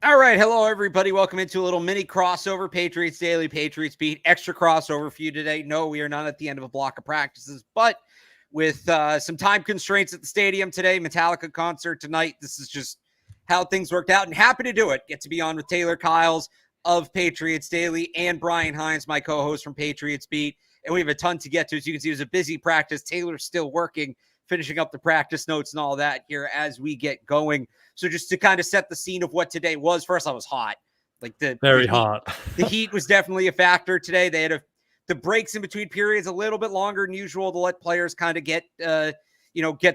All right. Hello, everybody. Welcome into a little mini crossover, Patriots Daily, Patriots Beat. Extra crossover for you today. No, we are not at the end of a block of practices, but with some time constraints at the stadium today, Metallica concert tonight. This is just how things worked out, and happy to do it. Get to be on with Taylor Kyles of Patriots Daily and Brian Hines, my co-host from Patriots Beat. And we have a ton to get to. As you can see, it was a busy practice. Taylor's still working, finishing up the practice notes and all that here as we get going. So just to kind of set the scene of what today was, first, I was hot. Like Very hot. The heat was definitely a factor today. They had the breaks in between periods a little bit longer than usual to let players kind of get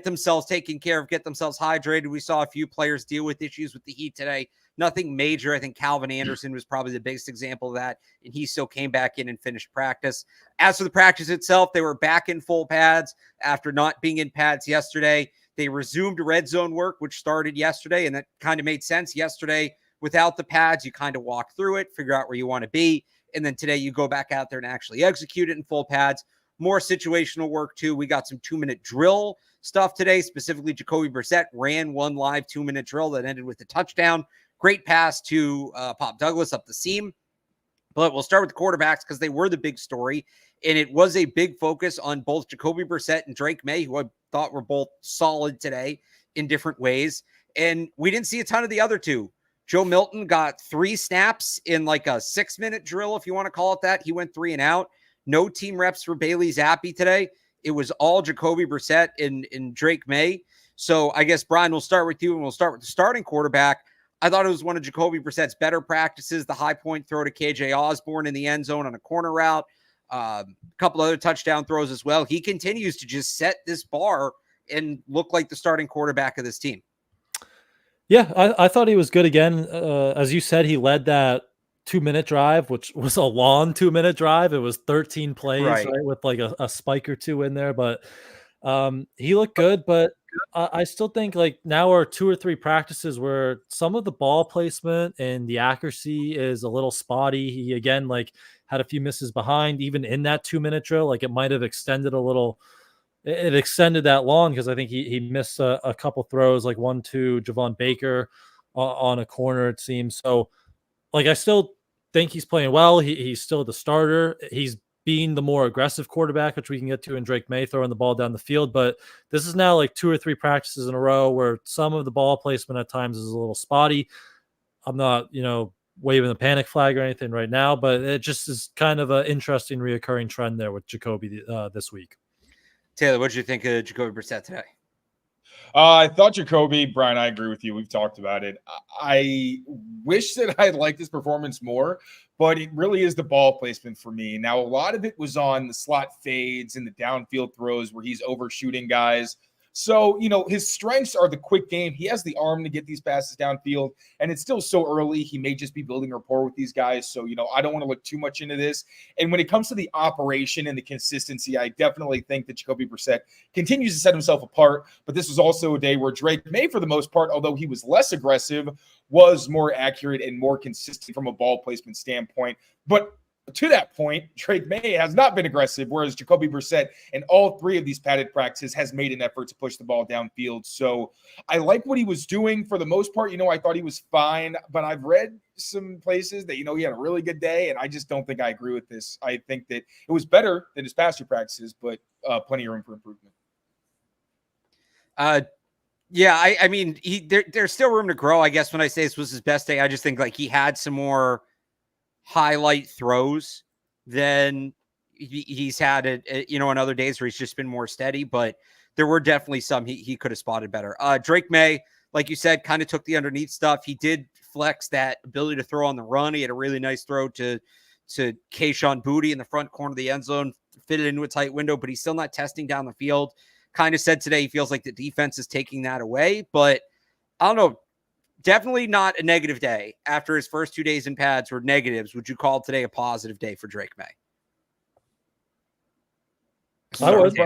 themselves taken care of, get themselves hydrated. We saw a few players deal with issues with the heat today. Nothing major. I think Calvin Anderson was probably the biggest example of that, and he still came back in and finished practice. As for the practice itself, they were back in full pads after not being in pads yesterday. They resumed red zone work, which started yesterday, and that kind of made sense. Yesterday, without the pads, you kind of walk through it, figure out where you want to be, and then today you go back out there and actually execute it in full pads. More situational work, too. We got some 2-minute drill stuff today. Specifically, Jacoby Brissett ran one live 2-minute drill that ended with a touchdown. Great pass to Pop Douglas up the seam. But we'll start with the quarterbacks because they were the big story. And it was a big focus on both Jacoby Brissett and Drake Maye, who I thought were both solid today in different ways. And we didn't see a ton of the other two. Joe Milton got 3 snaps in like a 6-minute drill, if you want to call it that. He went 3 and out. No team reps for Bailey Zappe today. It was all Jacoby Brissett and Drake Maye. So I guess, Brian, we'll start with you, and we'll start with the starting quarterback. I thought it was one of Jacoby Brissett's better practices, the high point throw to KJ Osborn in the end zone on a corner route. A couple other touchdown throws as well. He continues to just set this bar and look like the starting quarterback of this team. Yeah, I thought he was good again. As you said, he led that 2-minute drive, which was a long 2-minute drive. It was 13 plays, right, with like a spike or two in there. But he looked good. But I still think like now are 2 or 3 practices where some of the ball placement and the accuracy is a little spotty. He, again, like had a few misses behind, even in that 2-minute drill. Like it might have extended a little. It extended that long because I think he missed a couple throws, like one to Javon Baker on a corner, it seems. So, like, I still think he's playing well. He's still the starter. He's being the more aggressive quarterback, which we can get to in Drake Maye throwing the ball down the field. But this is now like 2 or 3 practices in a row where some of the ball placement at times is a little spotty. I'm not, waving the panic flag or anything right now, but it just is kind of an interesting reoccurring trend there with Jacoby this week. Taylor, what did you think of Jacoby Brissett today? I thought Jacoby, Brian, I agree with you. We've talked about it. I wish that I liked his performance more, but it really is the ball placement for me. Now, a lot of it was on the slot fades and the downfield throws where he's overshooting guys. So, his strengths are the quick game. He has the arm to get these passes downfield, and it's still so early. He may just be building rapport with these guys. So, I don't want to look too much into this. And when it comes to the operation and the consistency, I definitely think that Jacoby Brissett continues to set himself apart. But this was also a day where Drake Maye, for the most part, although he was less aggressive, was more accurate and more consistent from a ball placement standpoint. But to that point, Drake Maye has not been aggressive, whereas Jacoby Brissett in all 3 of these padded practices has made an effort to push the ball downfield. So I like what he was doing for the most part. I thought he was fine, but I've read some places that, he had a really good day, and I just don't think I agree with this. I think that it was better than his past 2 practices, but plenty of room for improvement. Yeah, I mean, there's still room to grow. I guess when I say this was his best day, I just think like he had some more highlight throws than he's had on other days where he's just been more steady, but there were definitely some he could have spotted better. Drake Maye, like you said, kind of took the underneath stuff. He did flex that ability to throw on the run. He had a really nice throw to Kayshon Boutte in the front corner of the end zone, fit it into a tight window, but he's still not testing down the field. Kind of said today he feels like the defense is taking that away, but I don't know. Definitely not a negative day. After his first 2 days in pads were negatives, would you call today a positive day for Drake Maye? I would.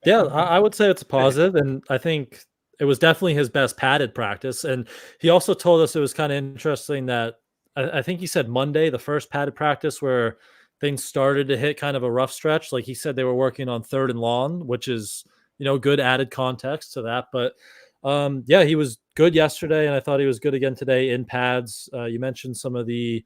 Yeah, I would say it's a positive, and I think it was definitely his best padded practice. And he also told us it was kind of interesting that I think he said Monday, the first padded practice where things started to hit kind of a rough stretch. Like he said, they were working on 3rd and long, which is, good added context to that. But yeah, he was good yesterday, and I thought he was good again today in pads. You mentioned some of the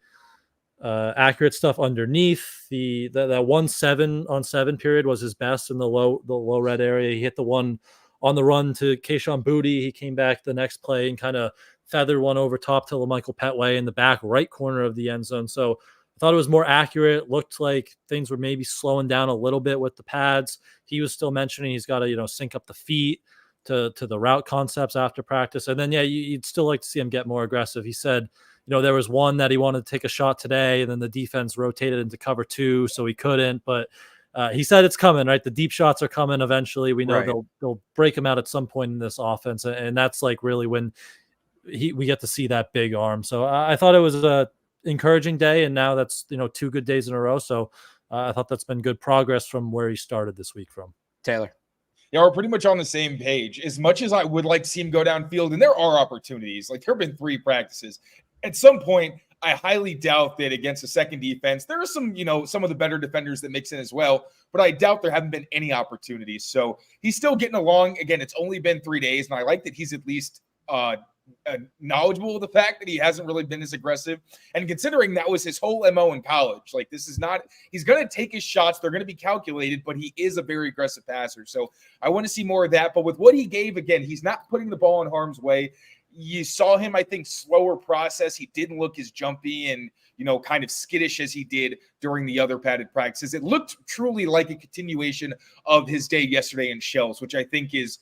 accurate stuff underneath. That 1-7-on-7 period was his best in the low red area. He hit the one on the run to Kayshon Boutte. He came back the next play and kind of feathered one over top to LaMichael Petway in the back right corner of the end zone. So I thought it was more accurate. Looked like things were maybe slowing down a little bit with the pads. He was still mentioning he's got to, sync up the feet to the route concepts after practice. And then, you'd still like to see him get more aggressive. He said, there was one that he wanted to take a shot today, and then the defense rotated into cover 2, so he couldn't. But he said it's coming, right? The deep shots are coming eventually. We know they'll break him out at some point in this offense, and that's like really when we get to see that big arm. So I thought it was a encouraging day, and now that's 2 good days in a row. So I thought that's been good progress from where he started this week from. Taylor. Yeah, we're pretty much on the same page. As much as I would like to see him go downfield, and there are opportunities, like there have been 3 practices. At some point, I highly doubt that against a second defense, there are some, some of the better defenders that mix in as well, but I doubt there haven't been any opportunities. So he's still getting along. Again, it's only been 3 days, and I like that he's at least knowledgeable of the fact that he hasn't really been as aggressive. And considering that was his whole MO in college, like this is not, he's going to take his shots. They're going to be calculated, but he is a very aggressive passer. So I want to see more of that. But with what he gave, again, he's not putting the ball in harm's way. You saw him, I think, slower process. He didn't look as jumpy and, kind of skittish as he did during the other padded practices. It looked truly like a continuation of his day yesterday in shells, which I think is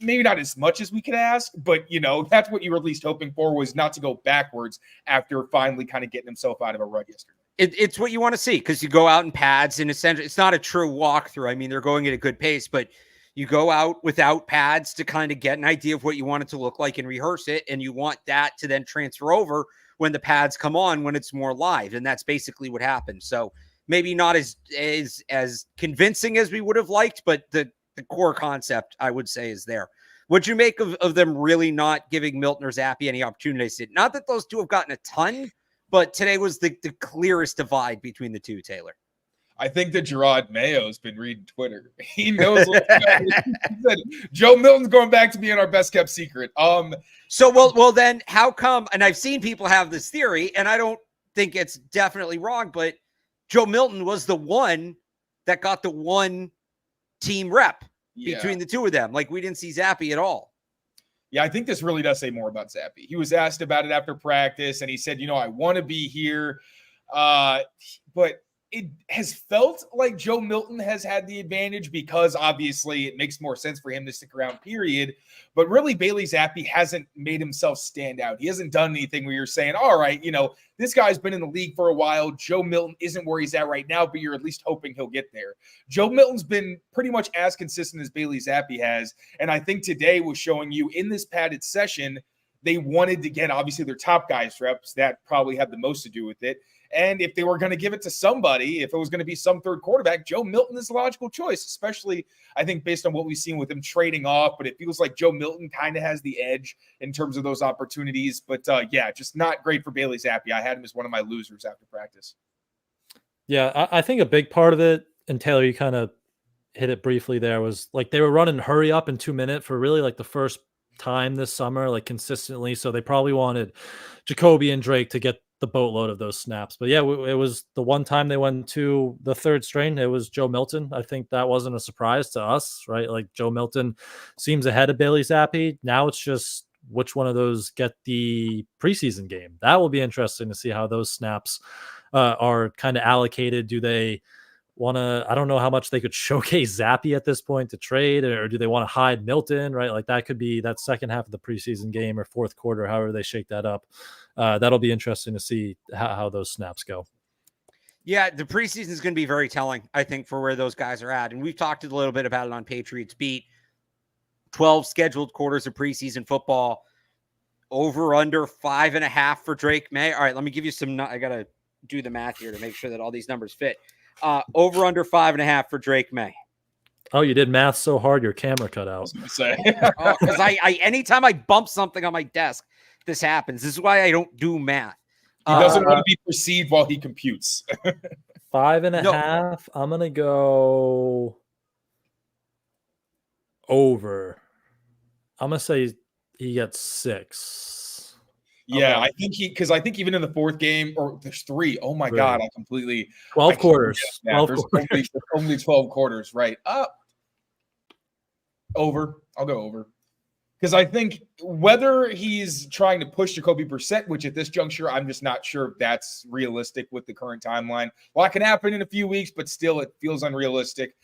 maybe not as much as we could ask, but, that's what you were at least hoping for, was not to go backwards after finally kind of getting himself out of a rut yesterday. It's what you want to see, because you go out in pads, and essentially it's not a true walkthrough. I mean, they're going at a good pace, but you go out without pads to kind of get an idea of what you want it to look like and rehearse it. And you want that to then transfer over when the pads come on, when it's more live. And that's basically what happened. So maybe not as convincing as we would have liked, but the core concept, I would say, is there. What'd you make of them really not giving Milton or Zappe any opportunities? Not that those two have gotten a ton, but today was the clearest divide between the two, Taylor. I think that Gerard Mayo's been reading Twitter. He knows what's going on. He said, Joe Milton's going back to being our best kept secret. So well then how come, and I've seen people have this theory, and I don't think it's definitely wrong, but Joe Milton was the one that got the one team rep between the two of them. Like, we didn't see Zappe at all. Yeah, I think this really does say more about Zappe. He was asked about it after practice, and he said, I want to be here. But it has felt like Joe Milton has had the advantage, because obviously it makes more sense for him to stick around, period. But really, Bailey Zappe hasn't made himself stand out. He hasn't done anything where you're saying, all right, this guy's been in the league for a while. Joe Milton isn't where he's at right now, but you're at least hoping he'll get there. Joe Milton's been pretty much as consistent as Bailey Zappe has. And I think today was showing you in this padded session, they wanted to get, obviously, their top guys reps. That probably had the most to do with it. And if they were going to give it to somebody, if it was going to be some third quarterback, Joe Milton is the logical choice, especially, I think, based on what we've seen with him trading off. But it feels like Joe Milton kind of has the edge in terms of those opportunities. But, just not great for Bailey Zappe. I had him as one of my losers after practice. Yeah, I think a big part of it, and Taylor, you kind of hit it briefly there, was like they were running hurry up in 2 minutes for really like the first time this summer, like consistently. So they probably wanted Jacoby and Drake to get the boatload of those snaps. But yeah, it was the one time they went to the third string, it was Joe Milton. I think that wasn't a surprise to us, right? Like, Joe Milton seems ahead of Bailey Zappe. Now it's just which one of those get the preseason game. That will be interesting to see how those snaps are kind of allocated. Do they want to, I don't know how much they could showcase Zappe at this point to trade, or do they want to hide Milton, right? Like, that could be that second half of the preseason game or fourth quarter, however they shake that up. That'll be interesting to see how those snaps go. Yeah, the preseason is going to be very telling, I think, for where those guys are at. And we've talked a little bit about it on Patriots Beat. 12 scheduled quarters of preseason football, over under 5.5 for Drake Maye. All right, let me give you some, I got to do the math here to make sure that all these numbers fit. Over under 5.5 for Drake Maye. Oh, you did math so hard your camera cut out. I was going to say. Because I anytime I bump something on my desk, this happens. This is why I don't do math. He doesn't want to be perceived while he computes. 5.5. No. I'm going to go over. I'm going to say He gets 6. Yeah, Okay. I think even in the fourth game, or there's 3. Oh my God, I completely 12 quarters. 12 there's quarters. only 12 quarters, right? Over. I'll go over. Because I think whether he's trying to push Jacoby Brissett, which at this juncture, I'm just not sure if that's realistic with the current timeline. A lot can happen in a few weeks, but still it feels unrealistic.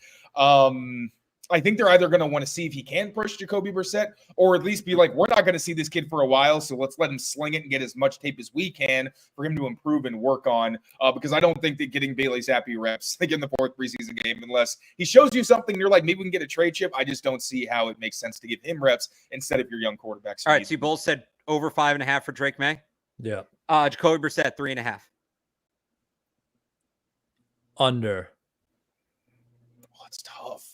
I think they're either going to want to see if he can push Jacoby Brissett, or at least be like, we're not going to see this kid for a while, so let's let him sling it and get as much tape as we can for him to improve and work on. Because I don't think that getting Bailey Zappe reps like in the 4th preseason game, unless he shows you something, you're like, maybe we can get a trade chip. I just don't see how it makes sense to give him reps instead of your young quarterbacks. All right, so you both said over 5.5 for Drake Maye. Yeah. Jacoby Brissett 3.5. Under. Oh, it's tough.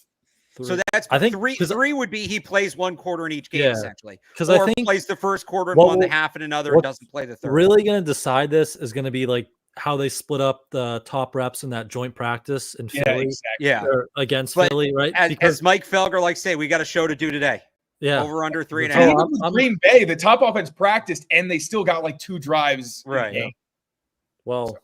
3. So that's I think 3 would be he plays 1 quarter in each game, essentially. Because I think plays the first quarter in one and a half and another and doesn't play the third. Really going to decide this is going to be like how they split up the top reps in that joint practice in Philly. Exactly. Yeah, against Philly, right? As Mike Felger likes to say, we got a show to do today. Yeah, over under 3.5. Even with Green Bay, the top offense practiced and they still got like 2 drives. Right. Yeah. Well.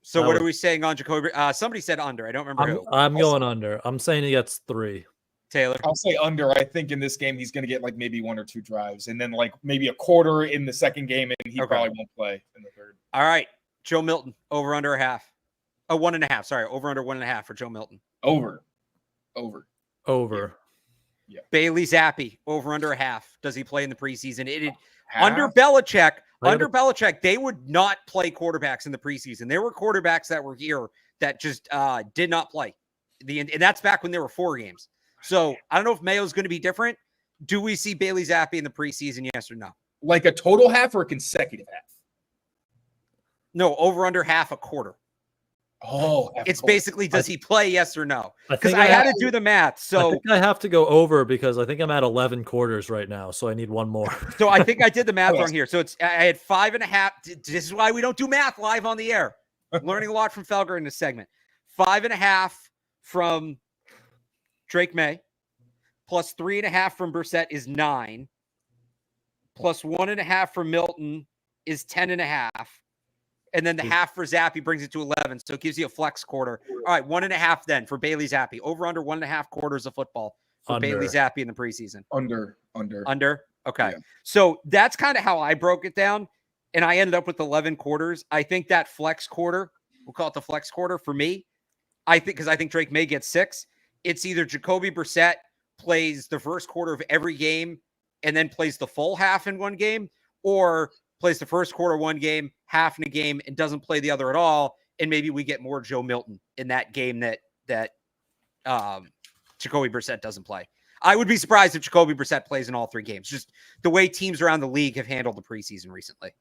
So what are we saying on Jacoby? Somebody said under. I don't remember who. I'm going under. I'm saying he gets 3. Taylor? I'll say under. I think in this game he's going to get like maybe 1 or 2 drives, and then like maybe a quarter in the second game, and he probably won't play in the third. All right, Joe Milton over under a half. 1.5. Sorry, over under 1.5 for Joe Milton. Over. Yeah. Bailey Zappe over under a half. Does he play in the preseason? Under Belichick. Under Belichick, they would not play quarterbacks in the preseason. There were quarterbacks that were here that just did not play. And that's back when there were 4 games. So I don't know if Mayo's going to be different. Do we see Bailey Zappe in the preseason? Yes or no? Like a total half or a consecutive half? No, over under half a quarter. Oh, it's basically, does he play? Yes or no? Because I had to do the math. So I think I have to go over because I think I'm at 11 quarters right now. So I need 1 more. So I think I did the math wrong here. So I had 5.5. This is why we don't do math live on the air. I'm learning a lot from Felger in this segment. 5.5 from Drake Maye, plus 3.5 from Brissett is 9, plus 1.5 from Milton is 10.5. And then the half for Zappe brings it to 11. So it gives you a flex quarter. All right, 1.5 then for Bailey Zappe. Over under 1.5 quarters of football for Bailey Zappe in the preseason. Under. Okay. Yeah. So that's kind of how I broke it down. And I ended up with 11 quarters. I think that flex quarter, we'll call it the flex quarter for me. Because I think Drake Maye gets 6. It's either Jacoby Brissett plays the first quarter of every game and then plays the full half in one game, or plays the first quarter 1 game, half in a game, and doesn't play the other at all. And maybe we get more Joe Milton in that game that Jacoby Brissett doesn't play. I would be surprised if Jacoby Brissett plays in all 3 games. Just the way teams around the league have handled the preseason recently.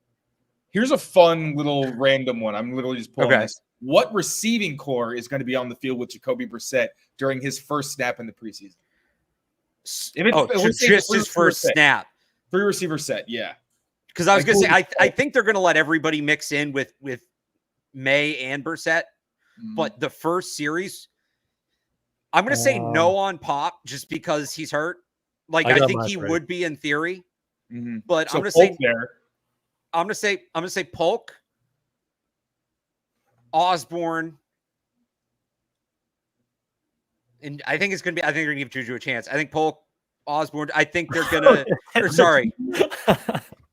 Here's a fun little random one. I'm literally just pulling this. What receiving core is going to be on the field with Jacoby Brissett during his first snap in the preseason? Just his first snap. 3 receiver set, yeah. Because I was going to say, I think they're going to let everybody mix in with Maye and Brissett. But the first series, I'm going to say no on Pop just because he's hurt. Like I think he would be in theory. But so I'm going to say there. I'm going to say Polk, Osborn, and I think they're going to give Juju a chance. I think Polk, Osborn. I think they're going to. Sorry.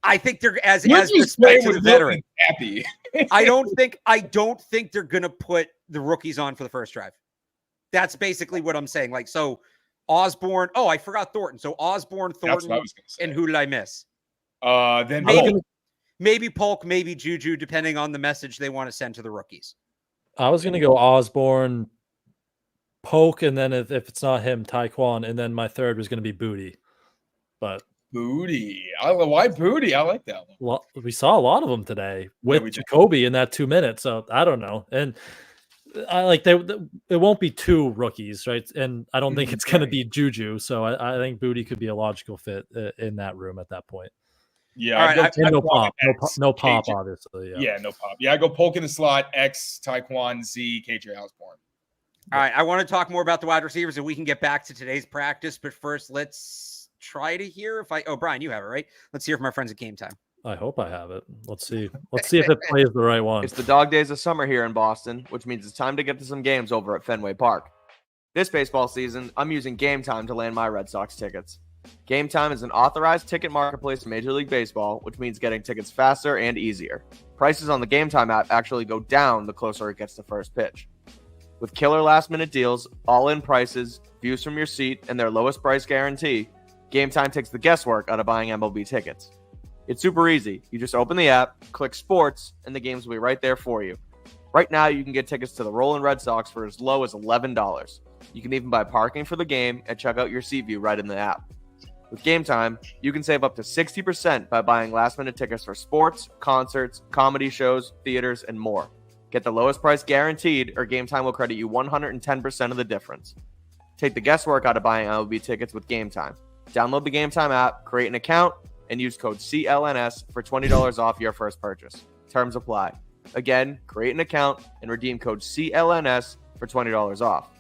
I think they're as respect to the veteran. Happy. I don't think they're gonna put the rookies on for the first drive. That's basically what I'm saying. Like, so Osborn. Oh, I forgot Thornton. So Osborn, Thornton, and who did I miss? Then maybe Polk, maybe Juju, depending on the message they want to send to the rookies. I was gonna go Osborn, Polk, and then if it's not him, Tyquan, and then my third was gonna be Booty. But Booty. Why Booty? I like that one. Well, we saw a lot of them today with Jacoby in that 2 minutes. So I don't know. And I like it won't be 2 rookies, right? And I don't think it's going to be Juju. So I think Booty could be a logical fit in that room at that point. Yeah. All right, no pop, obviously. Yeah, no pop. Yeah, I go Polk in the slot, X, Tyquan, Z, KJ Osborn. All right, I want to talk more about the wide receivers and we can get back to today's practice. But first, let's try to hear if I. Oh, Brian, you have it, right? Let's hear from our friends at Game Time. I hope I have it. Let's see. Let's see if it plays the right one. It's the dog days of summer here in Boston, which means it's time to get to some games over at Fenway Park. This baseball season, I'm using Game Time to land my Red Sox tickets. Game Time is an authorized ticket marketplace in Major League Baseball, which means getting tickets faster and easier. Prices on the Game Time app actually go down the closer it gets to first pitch. With killer last-minute deals, all-in prices, views from your seat, and their lowest price guarantee, Game Time takes the guesswork out of buying MLB tickets. It's super easy. You just open the app, click sports, and the games will be right there for you. Right now, you can get tickets to the Rollin' Red Sox for as low as $11. You can even buy parking for the game and check out your seat view right in the app. With Game Time, you can save up to 60% by buying last-minute tickets for sports, concerts, comedy shows, theaters, and more. Get the lowest price guaranteed, or Game Time will credit you 110% of the difference. Take the guesswork out of buying MLB tickets with Game Time. Download the Game Time app, create an account, and use code CLNS for $20 off your first purchase. Terms apply. Again, create an account and redeem code CLNS for $20 off.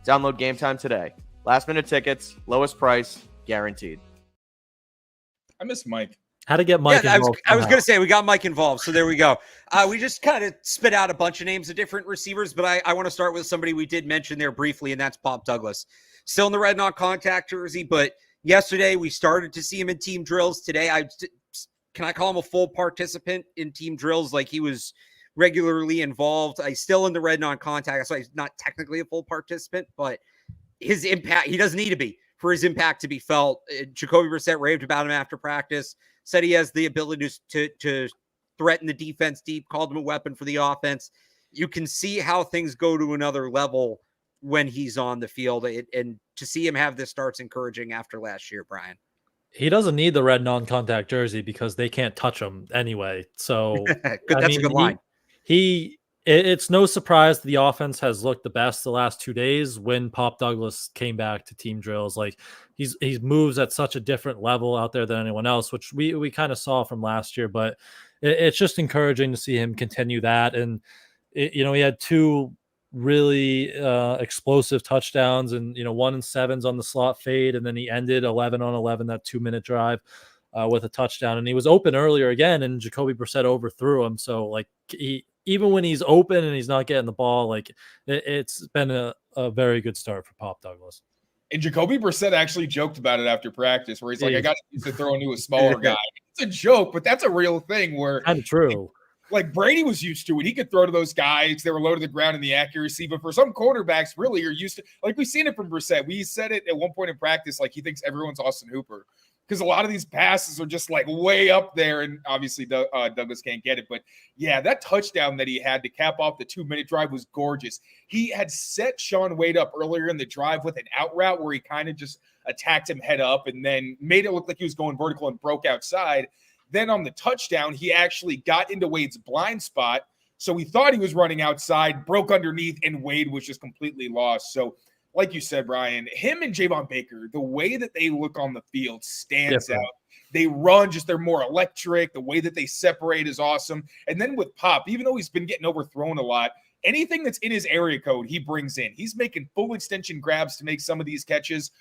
Download Game Time today. Last minute tickets, lowest price, guaranteed. I miss Mike. How to get Mike involved? I was going to say we got Mike involved, so there we go. We just kind of spit out a bunch of names of different receivers, but I want to start with somebody we did mention there briefly, and that's Pop Douglas. Still in the red non-contact jersey, but yesterday we started to see him in team drills. Today, can I call him a full participant in team drills? Like he was regularly involved. He's still in the red non-contact, so he's not technically a full participant, but his impact, he doesn't need to be for his impact to be felt. Jacoby Brissett raved about him after practice, said he has the ability to threaten the defense deep, called him a weapon for the offense. You can see how things go to another level when he's on the field, and to see him have this start's encouraging after last year, Brian. He doesn't need the red non-contact jersey because they can't touch him anyway. So That's a good line. It's no surprise the offense has looked the best the last 2 days when Pop Douglas came back to team drills. Like he moves at such a different level out there than anyone else, which we kind of saw from last year. But it's just encouraging to see him continue that. And he had two really explosive touchdowns, and 1-7s on the slot fade, and then he ended 11 on 11 that 2-minute drive with a touchdown. And he was open earlier again, and Jacoby Brissett overthrew him. So like even when he's open and he's not getting the ball, like it's been a very good start for Pop Douglas. And Jacoby Brissett actually joked about it after practice, where he's like, I got used to throwing to a smaller guy. It's a joke, but that's a real thing where kind of true. Like Brady was used to it. He could throw to those guys. They were low to the ground in the accuracy. But for some quarterbacks, really, you're used to, like we've seen it from Brissett. We said it at one point in practice, like he thinks everyone's Austin Hooper. Because a lot of these passes are just like way up there. And obviously Douglas can't get it. But yeah, that touchdown that he had to cap off the 2-minute drive was gorgeous. He had set Shaun Wade up earlier in the drive with an out route where he kind of just attacked him head up and then made it look like he was going vertical and broke outside. Then on the touchdown, he actually got into Wade's blind spot. So we thought he was running outside, broke underneath, and Wade was just completely lost. So like you said, Brian, him and Javon Baker, the way that they look on the field stands out. They run, they're more electric. The way that they separate is awesome. And then with Pop, even though he's been getting overthrown a lot, anything that's in his area code, he brings in. He's making full extension grabs to make some of these catches.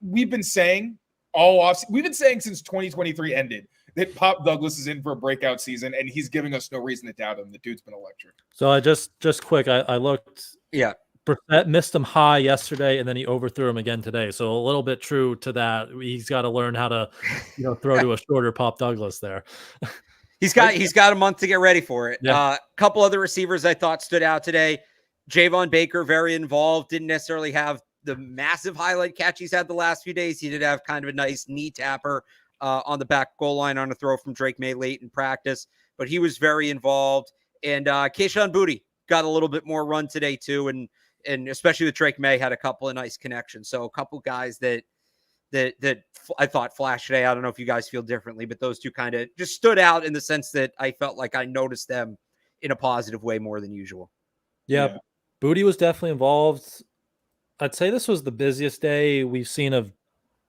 We've been saying since 2023 ended that Pop Douglas is in for a breakout season, and he's giving us no reason to doubt him. The dude's been electric. So I just quick, I looked. Yeah. Brissett missed him high yesterday, and then he overthrew him again today. So a little bit true to that. He's got to learn how to, throw to a shorter Pop Douglas there. He's got a month to get ready for it. Yeah. A couple other receivers I thought stood out today. Javon Baker, very involved, didn't necessarily have the massive highlight catch he's had the last few days. He did have kind of a nice knee tapper on the back goal line on a throw from Drake Maye late in practice, but he was very involved. And Kayshon Boutte got a little bit more run today too, and especially with Drake Maye had a couple of nice connections. So a couple guys that I thought flashed today. I don't know if you guys feel differently, but those two kind of just stood out in the sense that I felt like I noticed them in a positive way more than usual. Yeah. Boutte was definitely involved. I'd say this was the busiest day we've seen of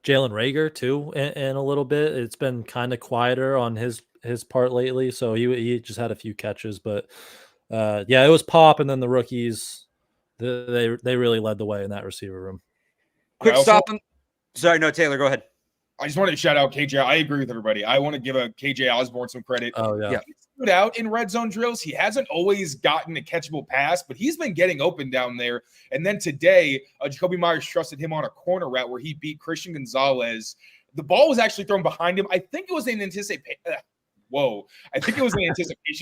Jalen Reagor too, in a little bit. It's been kind of quieter on his part lately, so he just had a few catches. But it was Pop, and then the rookies. They really led the way in that receiver room. Quick stop. Sorry, no, Taylor, go ahead. I just wanted to shout out KJ. I agree with everybody. I want to give a KJ Osborn some credit. Oh, yeah. He stood out in red zone drills. He hasn't always gotten a catchable pass, but he's been getting open down there. And then today, Jacoby Myers trusted him on a corner route where he beat Christian Gonzalez. The ball was actually thrown behind him. I think it was an anticipation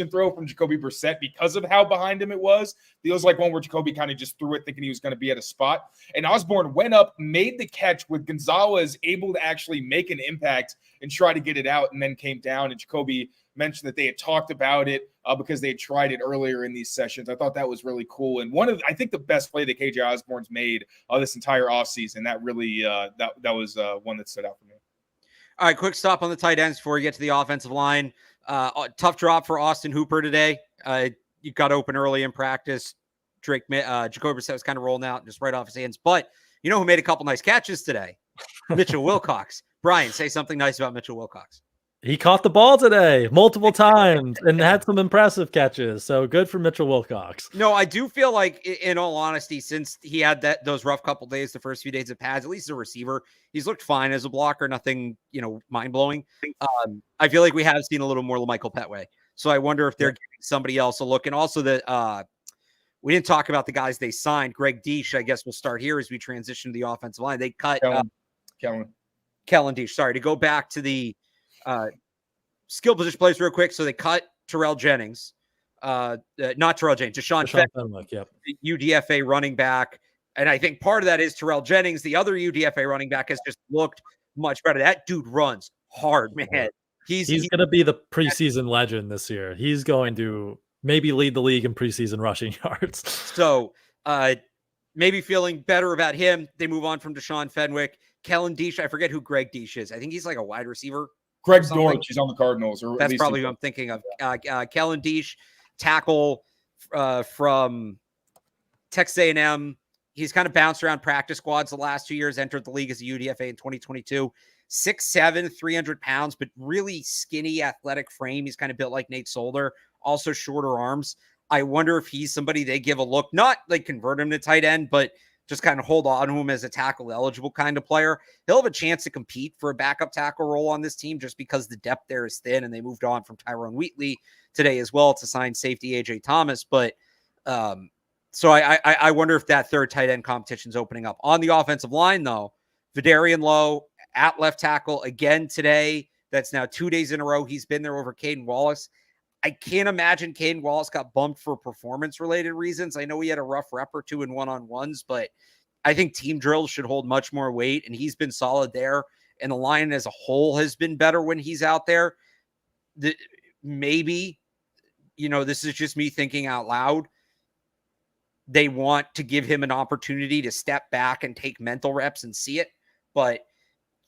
throw from Jacoby Brissett because of how behind him it was. Feels like one where Jacoby kind of just threw it thinking he was going to be at a spot. And Osborn went up, made the catch with Gonzalez able to actually make an impact and try to get it out, and then came down. And Jacoby mentioned that they had talked about it because they had tried it earlier in these sessions. I thought that was really cool. And I think the best play that KJ Osborn's made this entire offseason, that really that was one that stood out for me. All right, quick stop on the tight ends before we get to the offensive line. Tough drop for Austin Hooper today. You got open early in practice. Jacoby Brissett was kind of rolling out just right off his hands. But you know who made a couple nice catches today? Mitchell Wilcox. Brian, say something nice about Mitchell Wilcox. He caught the ball today multiple times and had some impressive catches. So good for Mitchell Wilcox. No, I do feel like, in all honesty, since he had those rough couple days, the first few days of pads, at least as a receiver, he's looked fine as a blocker. Nothing, mind-blowing. I feel like we have seen a little more Michael Petway. So I wonder if they're giving somebody else a look. And also that we didn't talk about the guys they signed. Greg Deesh, I guess we'll start here as we transition to the offensive line. They cut Kellen Deesh. Sorry, to go back to the skill position plays real quick. So they cut Terrell Jennings, not Terrell Jennings, Deshaun Fenwick, the UDFA running back. And I think part of that is Terrell Jennings. The other UDFA running back has just looked much better. That dude runs hard, man. He's going to be the preseason legend this year. He's going to maybe lead the league in preseason rushing yards. So maybe feeling better about him. They move on from Deshaun Fenwick. Kellen Deesh, I forget who Greg Deesh is. I think he's like a wide receiver. Greg Dortch, he's on the Cardinals. Or that's probably who I'm thinking of. Kellen Deesh, tackle from Texas A&M. He's kind of bounced around practice squads the last 2 years, entered the league as a UDFA in 2022. 6'7", 300 pounds, but really skinny, athletic frame. He's kind of built like Nate Solder, also shorter arms. I wonder if he's somebody they give a look, not like convert him to tight end, but just kind of hold on to him as a tackle eligible kind of player. He'll have a chance to compete for a backup tackle role on this team just because the depth there is thin, and they moved on from Tyrone Wheatley today as well to sign safety AJ Thomas. But so I wonder if that third tight end competition is opening up. On the offensive line, though, Vidarian Lowe at left tackle again today. That's now 2 days in a row. He's been there over Caden Wallace. I can't imagine Caden Wallace got bumped for performance-related reasons. I know he had a rough rep or two in one-on-ones, but I think team drills should hold much more weight, and he's been solid there. And the line as a whole has been better when he's out there. Maybe, this is just me thinking out loud. They want to give him an opportunity to step back and take mental reps and see it, but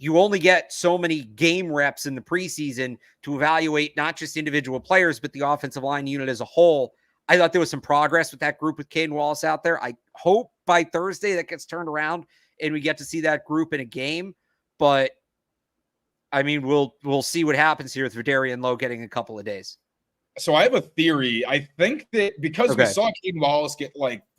you only get so many game reps in the preseason to evaluate not just individual players, but the offensive line unit as a whole. I thought there was some progress with that group with Caden Wallace out there. I hope by Thursday that gets turned around and we get to see that group in a game. But I mean, we'll see what happens here with Vidarian Lowe getting a couple of days. So I have a theory. I think that because we saw Caden Wallace get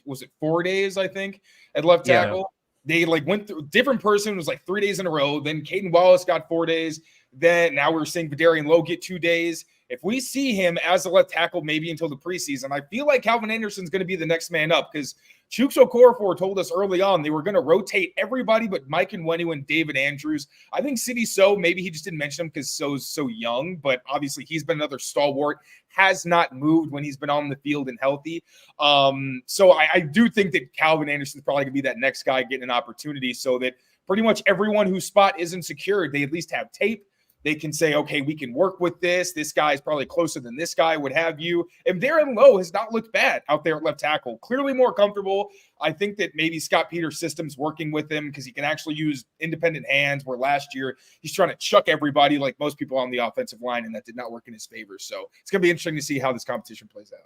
was it 4 days, I think, at left tackle? Yeah. They went through different person. It was 3 days in a row. Then Caden Wallace got 4 days. Then now we're seeing Vidarian Lowe get 2 days. If we see him as a left tackle, maybe until the preseason, I feel like Calvin Anderson's going to be the next man up because Chuks Okorafor told us early on they were going to rotate everybody but Mike Nwenu and David Andrews. I think Sidy Sow, maybe he just didn't mention him because So's so young, but obviously he's been another stalwart, has not moved when he's been on the field and healthy. So I do think that Calvin Anderson's probably going to be that next guy getting an opportunity so that pretty much everyone whose spot isn't secured, they at least have tape. They can say, okay, we can work with this. This guy is probably closer than this guy, would have you. And Vidarian Lowe has not looked bad out there at left tackle. Clearly more comfortable. I think that maybe Scott Peters' system's working with him because he can actually use independent hands, where last year he's trying to chuck everybody like most people on the offensive line, and that did not work in his favor. So it's going to be interesting to see how this competition plays out.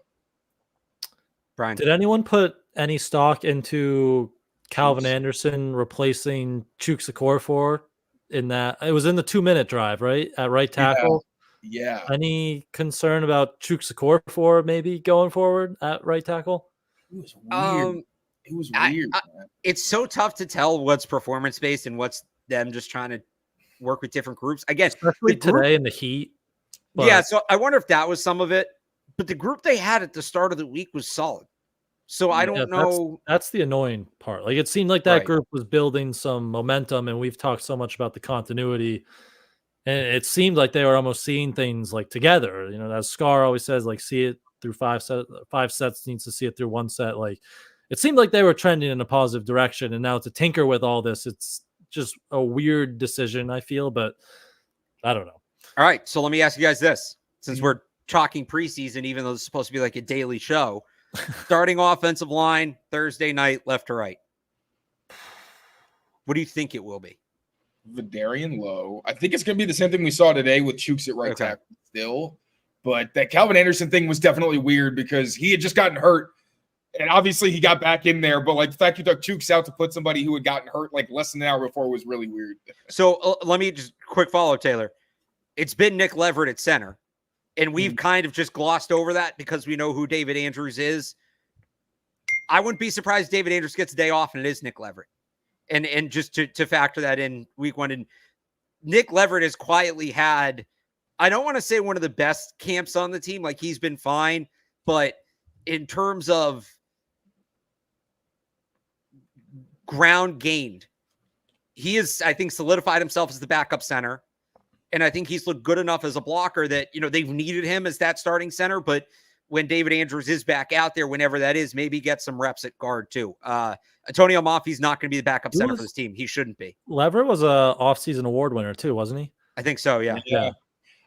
Brian, did anyone put any stock into Calvin Anderson replacing Chuks Okorafor? In that it was in the 2-minute drive, right? At right tackle. Yeah. Any concern about Chuks Okorafor maybe going forward at right tackle? It was weird. It's so tough to tell what's performance based and what's them just trying to work with different groups. Again, especially today in the heat. Yeah, so I wonder if that was some of it. But the group they had at the start of the week was solid. So I don't know. That's the annoying part. Like, it seemed like that group was building some momentum, and we've talked so much about the continuity. And it seemed like they were almost seeing things like together. You know, as Scar always says, like, see it through five sets needs to see it through one set. Like, it seemed like they were trending in a positive direction. And now to tinker with all this, it's just a weird decision, I feel, but I don't know. All right. So let me ask you guys this, since we're talking preseason, even though it's supposed to be like a daily show, starting offensive line Thursday night, left to right. What do you think it will be? Vidarian Lowe. I think it's going to be the same thing we saw today with Chooks at right tackle still. But that Calvin Anderson thing was definitely weird because he had just gotten hurt. And obviously he got back in there. But like the fact you took Chooks out to put somebody who had gotten hurt like less than an hour before was really weird. So let me just quick follow, Taylor. It's been Nick Leverett at center. And we've kind of just glossed over that because we know who David Andrews is. I wouldn't be surprised if David Andrews gets a day off and it is Nick Leverett. And just to factor that in week one. And Nick Leverett has quietly had, I don't want to say one of the best camps on the team. Like, he's been fine. But in terms of ground gained, he is, I think, solidified himself as the backup center. And I think he's looked good enough as a blocker that, you know, they've needed him as that starting center. But when David Andrews is back out there, whenever that is, maybe get some reps at guard too. Antonio Mafi's not going to be the backup center for this team. He shouldn't be. Leverett was a offseason award winner too, wasn't he? I think so, yeah.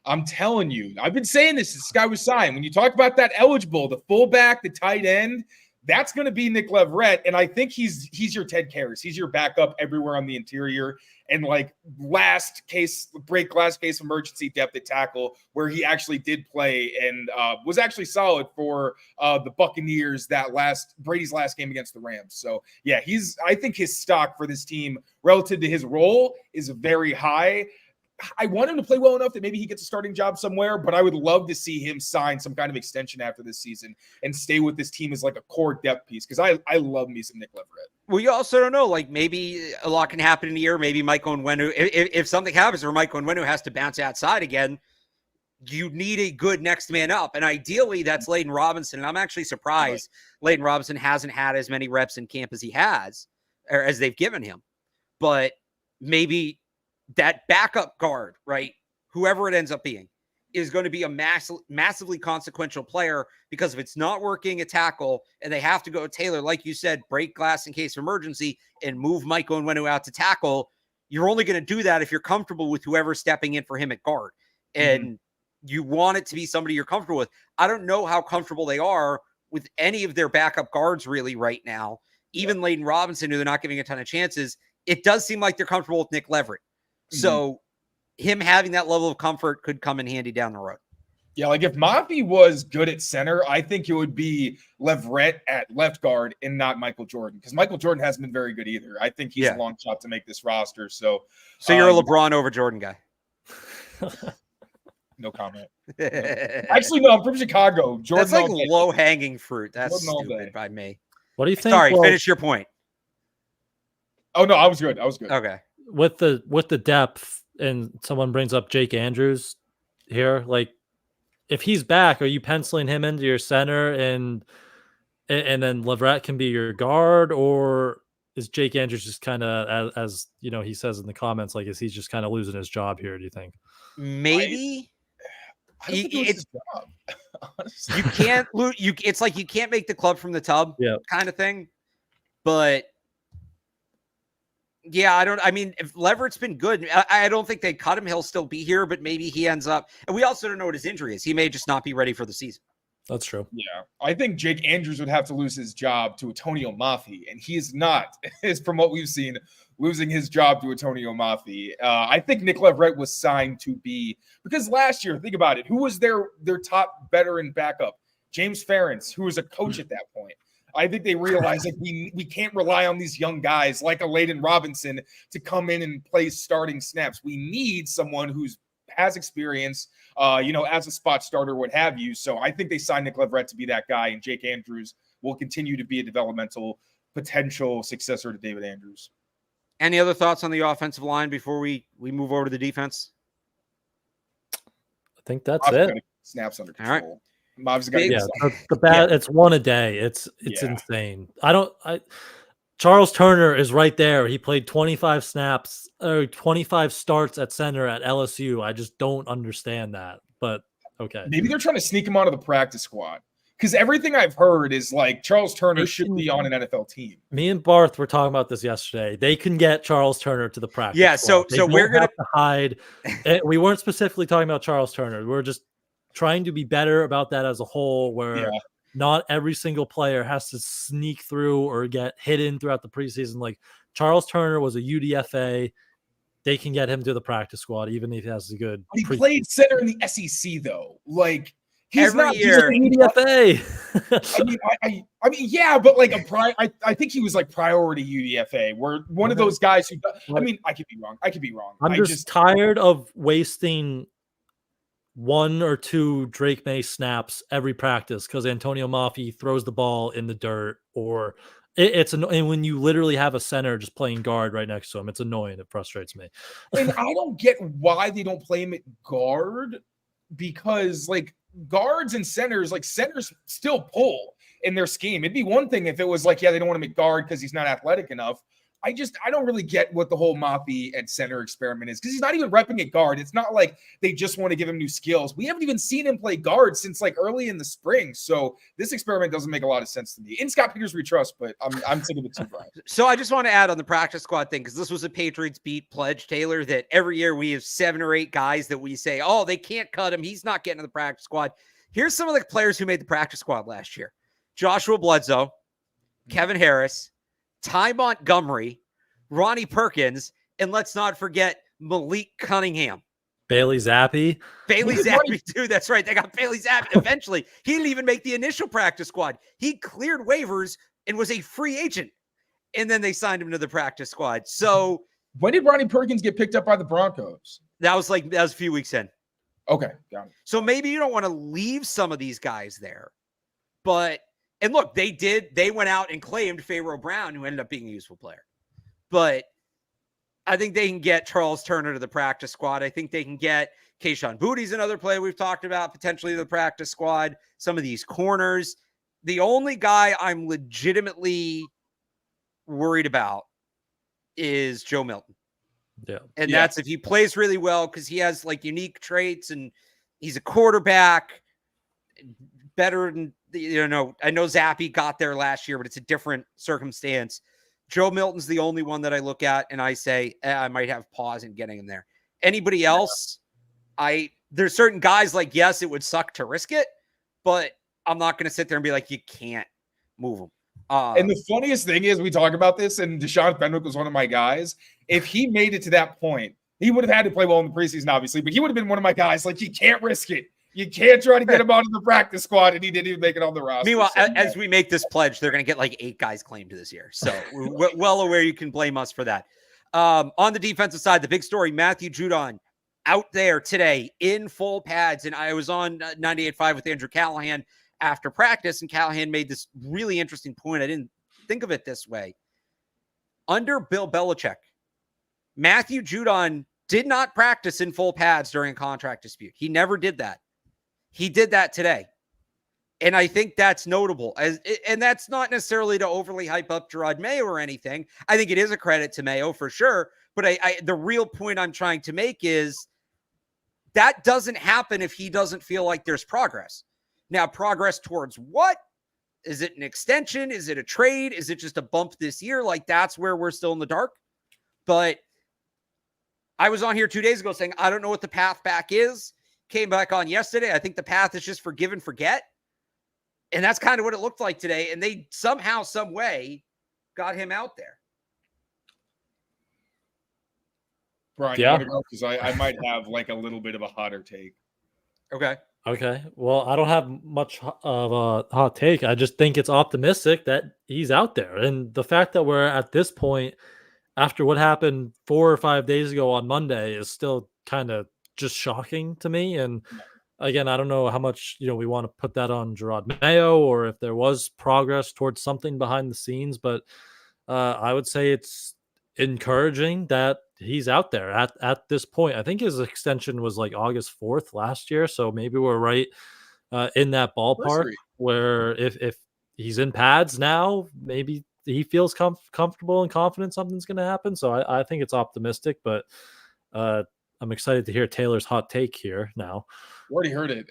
I'm telling you, I've been saying this guy was signed. When you talk about that eligible, the fullback, the tight end, that's going to be Nick Leverett. And I think he's your Ted Karras. He's your backup everywhere on the interior. And like last case of emergency depth at tackle, where he actually did play and was actually solid for the Buccaneers Brady's last game against the Rams. So yeah, I think his stock for this team relative to his role is very high. I want him to play well enough that maybe he gets a starting job somewhere, but I would love to see him sign some kind of extension after this season and stay with this team as like a core depth piece, because I love me some Nick Leverett. Well, you also don't know, like maybe a lot can happen in a year. Maybe Michael Onwenu, if something happens where Michael Onwenu has to bounce outside again, you need a good next man up. And ideally that's Layden Robinson. And I'm actually surprised Layden Robinson hasn't had as many reps in camp as he has, or as they've given him. But maybe that backup guard, right, whoever it ends up being, is going to be a massively consequential player, because if it's not working at tackle and they have to go Taylor, like you said, break glass in case of emergency and move Michael Onwenu out to tackle, you're only going to do that if you're comfortable with whoever's stepping in for him at guard. And you want it to be somebody you're comfortable with. I don't know how comfortable they are with any of their backup guards really right now. Even Layden Robinson, who they're not giving a ton of chances, it does seem like they're comfortable with Nick Leverett. So him having that level of comfort could come in handy down the road. Yeah, like if Mafi was good at center, I think it would be Leverett at left guard and not Michael Jordan, because Michael Jordan hasn't been very good either. I think he's a long shot to make this roster. So you're a LeBron over Jordan guy. No comment. No. Actually, no, I'm from Chicago. Jordan, that's like low-hanging fruit. That's Jordan stupid by me. What do you think? Sorry, finish your point. Oh, no, I was good. Okay. With the depth, and someone brings up Jake Andrews here, like, if he's back, are you penciling him into your center and then Leverett can be your guard, or is Jake Andrews just kind of, as you know, he says in the comments, like, is he just kind of losing his job here, do you think? Maybe. I don't think it was his job, honestly. You can't lose. It's like you can't make the club from the tub, kind of thing. But yeah, I mean, if Leverett's been good, I don't think they cut him. He'll still be here, but maybe he ends up. And we also don't know what his injury is. He may just not be ready for the season. That's true. Yeah. I think Jake Andrews would have to lose his job to Antonio Mafi, and he is not, from what we've seen, losing his job to Antonio Mafi. I think Nick Leverett was signed to be, because last year, think about it, who was their top veteran backup? James Ferentz, who was a coach at that point. I think they realized like we can't rely on these young guys like a Layden Robinson to come in and play starting snaps. We need someone who's has experience, as a spot starter, what have you. So I think they signed Nick Leverett to be that guy, and Jake Andrews will continue to be a developmental potential successor to David Andrews. Any other thoughts on the offensive line before we move over to the defense? I think that's it. Snaps under All right. control. Mav's got the bad. It's one a day. It's insane. Charles Turner is right there. He played 25 snaps or 25 starts at center at LSU. I just don't understand that. But okay, maybe they're trying to sneak him onto the practice squad. Because everything I've heard is like Charles Turner should be on an NFL team. Me and Barth were talking about this yesterday. They can get Charles Turner to the practice. Yeah, squad. so we're gonna have to hide. We weren't specifically talking about Charles Turner. We're just trying to be better about that as a whole, where not every single player has to sneak through or get hidden throughout the preseason. Like Charles Turner was a UDFA. They can get him to the practice squad, even if he has a good. He played center in the SEC though. Like. He's every not year UDFA. I mean, yeah, but like I think he was like priority UDFA. Where one of those guys who, I mean, I could be wrong. I'm just tired of wasting 1 or 2 Drake May snaps every practice because Antonio Maffei throws the ball in the dirt, or it's and when you literally have a center just playing guard right next to him, it's annoying. It frustrates me. And I don't get why they don't play him at guard, because like guards and centers still pull in their scheme. It'd be one thing if it was like, yeah, they don't want to make guard because he's not athletic enough. I don't really get what the whole Maffei at center experiment is, because he's not even repping at guard. It's not like they just want to give him new skills. We haven't even seen him play guard since like early in the spring. So this experiment doesn't make a lot of sense to me. In Scott Peters we trust, but I'm sick of it too, Brian. So I just want to add on the practice squad thing, because this was a Patriots beat pledge, Taylor, that every year we have 7 or 8 guys that we say, oh, they can't cut him. He's not getting to the practice squad. Here's some of the players who made the practice squad last year: Joshua Bledsoe, Kevin Harris, Ty Montgomery, Ronnie Perkins, and let's not forget Malik Cunningham. Bailey Zappe. Bailey Zappe, too. That's right. They got Bailey Zappe. Eventually, he didn't even make the initial practice squad. He cleared waivers and was a free agent. And then they signed him to the practice squad. So when did Ronnie Perkins get picked up by the Broncos? That was a few weeks in. Okay, got it. So maybe you don't want to leave some of these guys there. But, and look, they went out and claimed Pharaoh Brown, who ended up being a useful player. But I think they can get Charles Turner to the practice squad. I think they can get Kayshon Boutte's another player we've talked about, potentially to the practice squad. Some of these corners. The only guy I'm legitimately worried about is Joe Milton. Yeah. And that's if he plays really well, because he has like unique traits and he's a quarterback better than, I know Zappe got there last year, but it's a different circumstance. Joe Milton's the only one that I look at and I say, I might have pause in getting him there. Anybody else, there's certain guys like, yes, it would suck to risk it, but I'm not going to sit there and be like, you can't move him. And the funniest thing is, we talk about this, and Deshaun Fenwick was one of my guys. If he made it to that point, he would have had to play well in the preseason, obviously, but he would have been one of my guys. Like, you can't risk it. You can't try to get him out of the practice squad, and he didn't even make it on the roster. Meanwhile, as we make this pledge, they're going to get like 8 guys claimed this year. So we're well aware you can blame us for that. On the defensive side, the big story, Matthew Judon out there today in full pads. And I was on 98.5 with Andrew Callahan after practice, and Callahan made this really interesting point. I didn't think of it this way. Under Bill Belichick, Matthew Judon did not practice in full pads during a contract dispute. He never did that. He did that today. And I think that's notable. And that's not necessarily to overly hype up Gerard Mayo or anything. I think it is a credit to Mayo for sure. But the real point I'm trying to make is that doesn't happen if he doesn't feel like there's progress. Now, progress towards what? Is it an extension? Is it a trade? Is it just a bump this year? Like, that's where we're still in the dark. But I was on here 2 days ago saying, I don't know what the path back is. Came back on yesterday. I think the path is just forgive and forget. And that's kind of what it looked like today. And they somehow, some way got him out there. Brian, yeah. Because I might have like a little bit of a hotter take. Okay. Well, I don't have much of a hot take. I just think it's optimistic that he's out there. And the fact that we're at this point after what happened 4 or 5 days ago on Monday is still kind of just shocking to me. And again, I don't know how much, we want to put that on Gerard Mayo or if there was progress towards something behind the scenes, but I would say it's encouraging that he's out there at this point. I think his extension was like August 4th last year, so maybe we're right in that ballpark where if he's in pads now, maybe he feels comfortable and confident something's going to happen. So I think it's optimistic, but I'm excited to hear Taylor's hot take here now. You already heard it.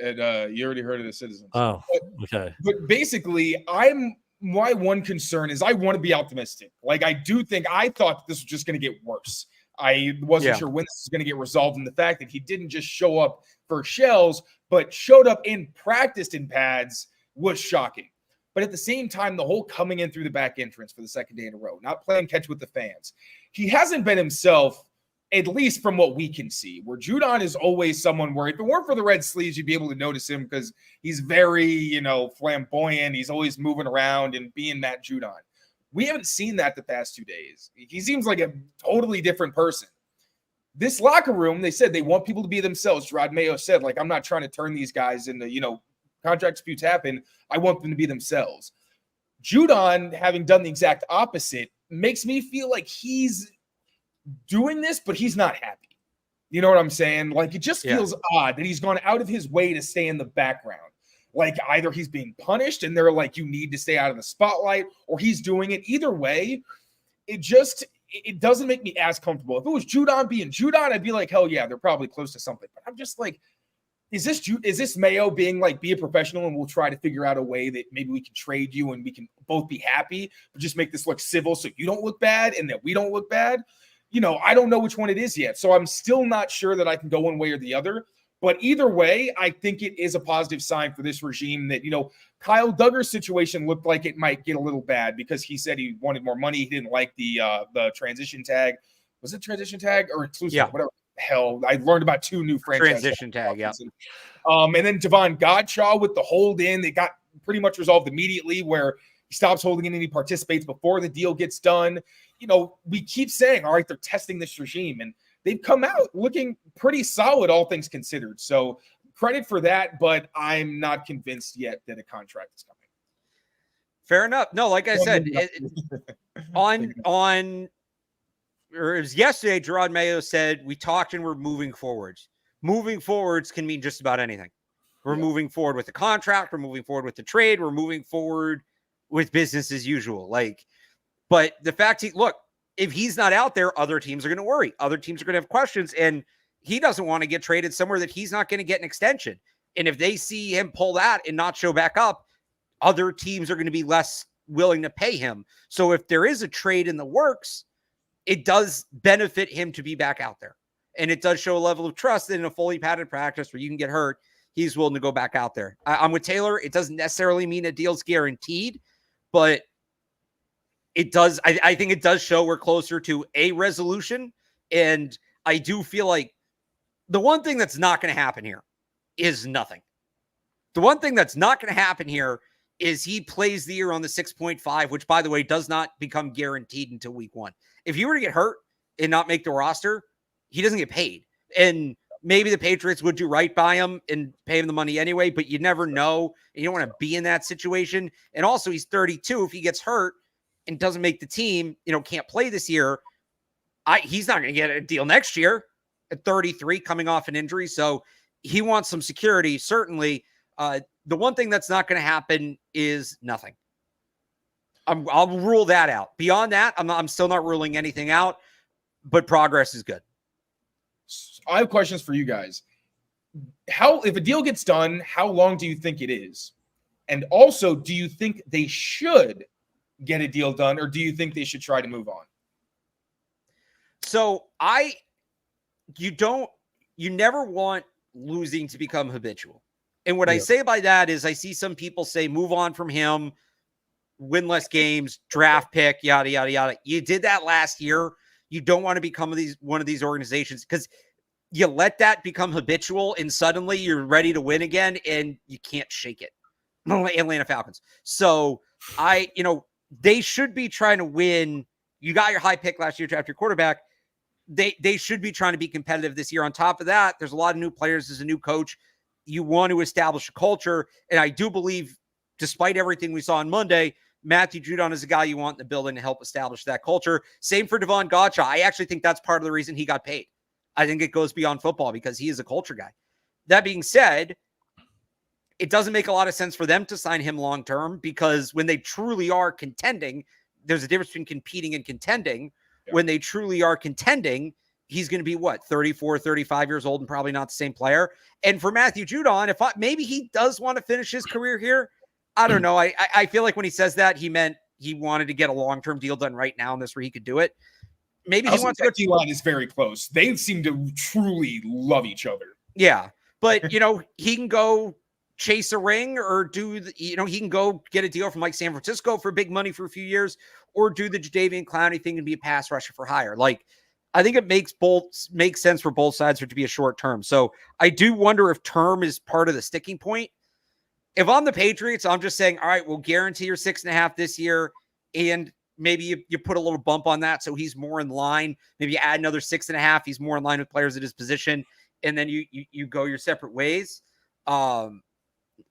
You already heard it at Citizens. Oh, okay. But basically, my one concern is I want to be optimistic. Like, I thought this was just going to get worse. I wasn't sure when this was going to get resolved. And the fact that he didn't just show up for shells, but showed up and practiced in pads was shocking. But at the same time, the whole coming in through the back entrance for the second day in a row, not playing catch with the fans. He hasn't been himself, at least from what we can see, where Judon is always someone where if it weren't for the red sleeves, you'd be able to notice him because he's very, flamboyant. He's always moving around and being Matt Judon. We haven't seen that the past 2 days. He seems like a totally different person. This locker room, they said they want people to be themselves. Rod Mayo said, I'm not trying to turn these guys into, contract disputes happen. I want them to be themselves. Judon, having done the exact opposite, makes me feel like he's doing this, but he's not happy. You know what I'm saying? It just feels odd that he's gone out of his way to stay in the background. Either he's being punished and they're like, you need to stay out of the spotlight, or he's doing it. Either way, it doesn't make me as comfortable. If it was Judon being Judon, I'd be like, hell yeah, they're probably close to something. But I'm just like, is this Mayo being be a professional and we'll try to figure out a way that maybe we can trade you and we can both be happy, but just make this look civil so you don't look bad and that we don't look bad? I don't know which one it is yet. So I'm still not sure that I can go one way or the other. But either way, I think it is a positive sign for this regime that, Kyle Duggar's situation looked like it might get a little bad because he said he wanted more money. He didn't like the transition tag. Was it transition tag or exclusive? Yeah. Whatever. Hell, I learned about 2 new franchises. Transition tag, yeah. And then Javon Godshaw with the hold in, they got pretty much resolved immediately where he stops holding in and he participates before the deal gets done. We keep saying, all right, they're testing this regime, and they've come out looking pretty solid, all things considered. So credit for that, but I'm not convinced yet that a contract is coming. Fair enough. No, like I said, it was yesterday, Gerard Mayo said, we talked and we're moving forwards. Moving forwards can mean just about anything. We're moving forward with the contract. We're moving forward with the trade. We're moving forward with business as usual. But the fact if he's not out there, other teams are going to worry. Other teams are going to have questions, and he doesn't want to get traded somewhere that he's not going to get an extension. And if they see him pull that and not show back up, other teams are going to be less willing to pay him. So if there is a trade in the works, it does benefit him to be back out there. And it does show a level of trust that in a fully padded practice where you can get hurt, he's willing to go back out there. I'm with Taylor. It doesn't necessarily mean a deal's guaranteed, but it does. I think it does show we're closer to a resolution. And I do feel like the one thing that's not going to happen here is nothing. The one thing that's not going to happen here is he plays the year on the 6.5, which, by the way, does not become guaranteed until week 1. If he were to get hurt and not make the roster, he doesn't get paid. And maybe the Patriots would do right by him and pay him the money anyway, but you never know. And you don't want to be in that situation. And also, he's 32. If he gets hurt and doesn't make the team, can't play this year, he's not going to get a deal next year at 33 coming off an injury. So he wants some security, certainly. The one thing that's not going to happen is nothing. I'll rule that out. Beyond that, I'm still not ruling anything out, but progress is good. I have questions for you guys. If a deal gets done, how long do you think it is? And also, do you think they should get a deal done, or do you think they should try to move on? So you never want losing to become habitual. And what I say by that is I see some people say, move on from him, win less games, draft pick, yada, yada, yada. You did that last year. You don't want to become one of these organizations because you let that become habitual and suddenly you're ready to win again and you can't shake it. Atlanta Falcons. So they should be trying to win. You got your high pick last year to draft your quarterback. They should be trying to be competitive this year. On top of that, there's a lot of new players. There's a new coach. You want to establish a culture. And I do believe, despite everything we saw on Monday, Matthew Judon is a guy you want in the building to help establish that culture. Same for Devon Gottschall. I actually think that's part of the reason he got paid. I think it goes beyond football because he is a culture guy. That being said, it doesn't make a lot of sense for them to sign him long-term because when they truly are contending, there's a difference between competing and contending. Yeah. When they truly are contending, he's going to be 34, 35 years old and probably not the same player. And for Matthew Judon, maybe he does want to finish his career here. I don't know. I feel like when he says that, he meant he wanted to get a long-term deal done right now, and this where he could do it. Maybe he wants to go. Line is very close. They seem to truly love each other. Yeah, but he can go chase a ring or he can go get a deal from like San Francisco for big money for a few years, or do the Jadeveon Clowney thing and be a pass rusher for hire. Like, I think it makes sense for both sides for it to be a short term. So I do wonder if term is part of the sticking point. If I'm the Patriots, I'm just saying, all right, we'll guarantee your 6.5 this year. And maybe you put a little bump on that. So he's more in line. Maybe you add another 6.5. He's more in line with players at his position. And then you go your separate ways.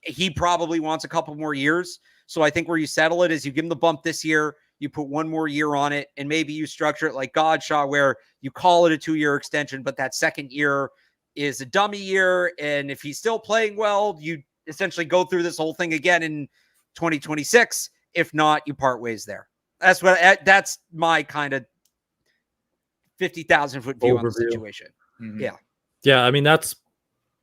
He probably wants a couple more years. So I think where you settle it is you give him the bump this year. You put one more year on it. And maybe you structure it like Gottschall, where you call it a 2-year extension, but that second year is a dummy year. And if he's still playing well, you essentially go through this whole thing again in 2026. If not, you part ways there. That's my kind of 50,000 foot view on the situation. Mm-hmm. Yeah. I mean,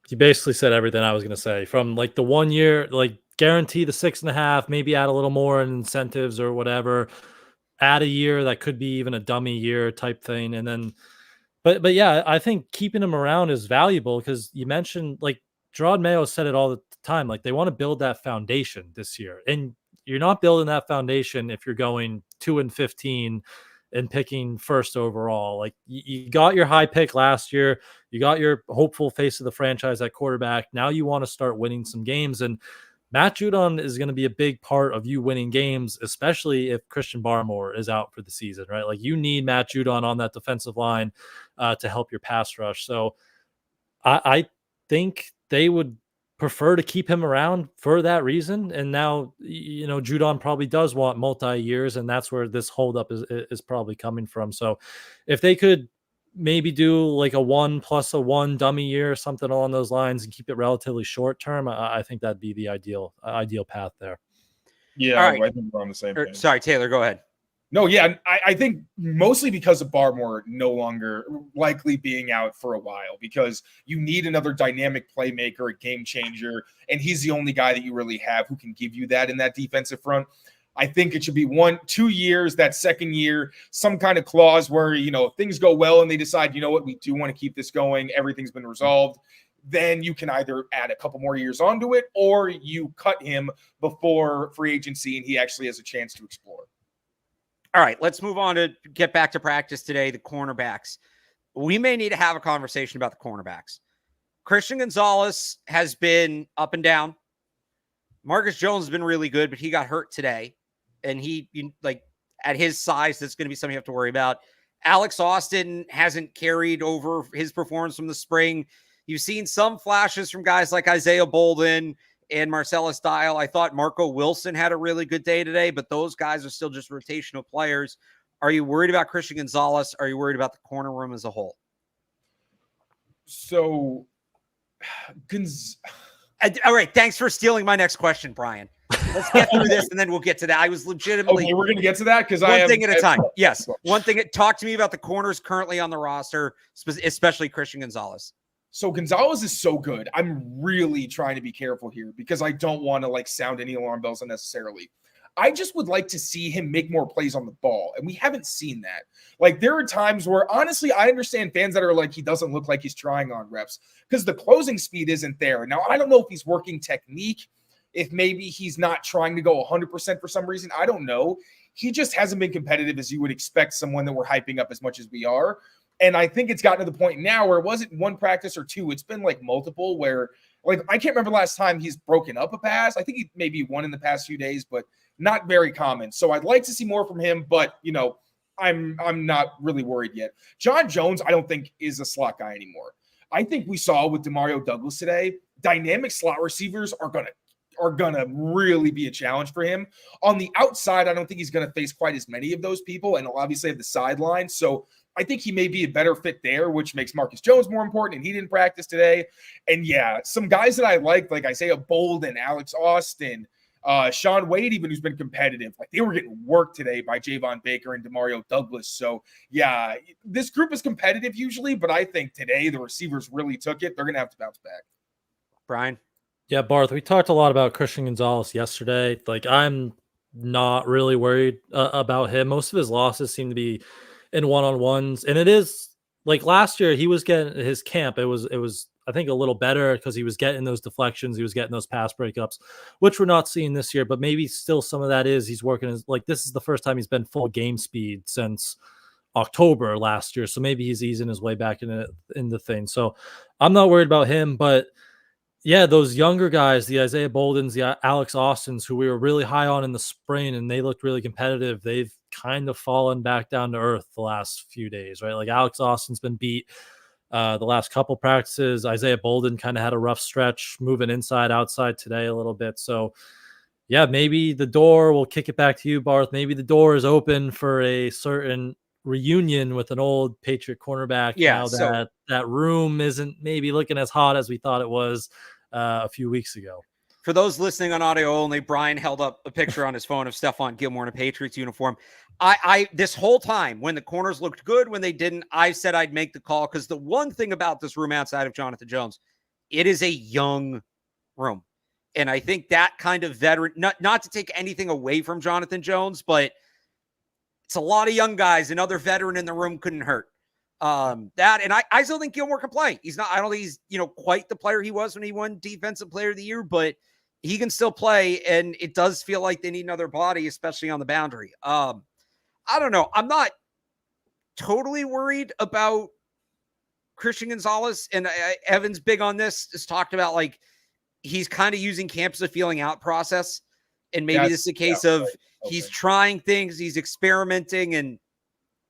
you basically said everything I was going to say. From like the 1 year, like guarantee the 6.5, maybe add a little more in incentives or whatever, add a year that could be even a dummy year type thing. And then, but yeah, I think keeping him around is valuable because you mentioned like Gerard Mayo said it all the time. Like they want to build that foundation this year, and you're not building that foundation if you're going 2-15 and picking first overall. Like you got your high pick last year, you got your hopeful face of the franchise at quarterback. Now you want to start winning some games, and Matt Judon is going to be a big part of you winning games, especially if Christian Barmore is out for the season, right? Like you need Matt Judon on that defensive line to help your pass rush. So I think they would prefer to keep him around for that reason. And now, Judon probably does want multi-years, and that's where this holdup is probably coming from. So if they could maybe do like a 1+1 dummy year or something along those lines and keep it relatively short term, I think that'd be the ideal path there. Yeah, right. I think we're on the same page. Sorry, Taylor, go ahead. No, yeah, I think mostly because of Barmore no longer likely being out for a while, because you need another dynamic playmaker, a game changer, and he's the only guy that you really have who can give you that in that defensive front. I think it should be 1-2 years, that second year, some kind of clause where, if things go well and they decide, we do want to keep this going, everything's been resolved, then you can either add a couple more years onto it or you cut him before free agency and he actually has a chance to explore. All right, let's move on to get back to practice today, the cornerbacks. We may need to have a conversation about the cornerbacks. Christian Gonzalez has been up and down. Marcus Jones has been really good, but he got hurt today. And at his size, that's going to be something you have to worry about. Alex Austin hasn't carried over his performance from the spring. You've seen some flashes from guys like Isaiah Bolden and Marcellus Dial. I thought Marco Wilson had a really good day today, but those guys are still just rotational players. Are you worried about Christian Gonzalez? Are you worried about the corner room as a whole? So, all right. Thanks for stealing my next question, Brian. Let's get through this and then we'll get to that. I was legitimately. Okay, we're going to get to that because one thing at a time. Yes. One thing. Talk to me about the corners currently on the roster, especially Christian Gonzalez. So Gonzalez is so good. I'm really trying to be careful here because I don't want to sound any alarm bells unnecessarily. I just would like to see him make more plays on the ball, and we haven't seen that. There are times where, honestly, I understand fans that are he doesn't look like he's trying on reps because the closing speed isn't there. Now, I don't know if he's working technique, if maybe he's not trying to go 100% for some reason. I don't know. He just hasn't been competitive as you would expect someone that we're hyping up as much as we are. And I think it's gotten to the point now where it wasn't one practice or two. It's been multiple where I can't remember the last time he's broken up a pass. I think he maybe won in the past few days, but not very common. So I'd like to see more from him, but I'm not really worried yet. John Jones, I don't think is a slot guy anymore. I think we saw with Demario Douglas today, dynamic slot receivers are are going to really be a challenge for him. On the outside, I don't think he's going to face quite as many of those people, and he'll obviously have the sideline. So I think he may be a better fit there, which makes Marcus Jones more important, and he didn't practice today. And yeah, some guys that I like Isaiah Bolden, Alex Austin, Sean Wade, even, who's been competitive. Like, they were getting worked today by Javon Baker and Demario Douglas. So yeah, this group is competitive usually, but I think today the receivers really took it. They're going to have to bounce back. Brian? Yeah, Barth, we talked a lot about Christian Gonzalez yesterday. Like, I'm not really worried about him. Most of his losses seem to be in one-on-ones. And it is like last year, he was getting his camp. It was, I think, a little better because he was getting those deflections. He was getting those pass breakups, which we're not seeing this year, but maybe still some of that is he's working as, like, this is the first time he's been full game speed since October last year. So maybe he's easing his way back in the thing. So I'm not worried about him, but yeah, those younger guys, the Isaiah Boldens, the Alex Austins, who we were really high on in the spring and they looked really competitive, they've kind of fallen back down to earth the last few days, right? Like, Alex Austin's been beat the last couple practices. Isaiah Bolden kind of had a rough stretch moving inside, outside today a little bit. So yeah, maybe the door, will kick it back to you, Barth. Maybe the door is open for a certain reunion with an old Patriot cornerback. Yeah, now that that room isn't maybe looking as hot as we thought it was a few weeks ago. For those listening on audio only, Brian held up a picture on his phone of Stephon Gilmore in a Patriots uniform. I this whole time, when the corners looked good, when they didn't, I said I'd make the call, because the one thing about this room outside of Jonathan Jones, it is a young room. And I think that kind of veteran, not to take anything away from Jonathan Jones, but it's a lot of young guys. Another veteran in the room couldn't hurt. And I still think Gilmore can play. He's not, I don't think he's, quite the player he was when he won Defensive Player of the Year, but he can still play, and it does feel like they need another body, especially on the boundary. I don't know. I'm not totally worried about Christian Gonzalez, and Evan's big on this. Has talked about, like, he's kind of using camp as a feeling out process, and maybe this is a case of he's trying things, he's experimenting, and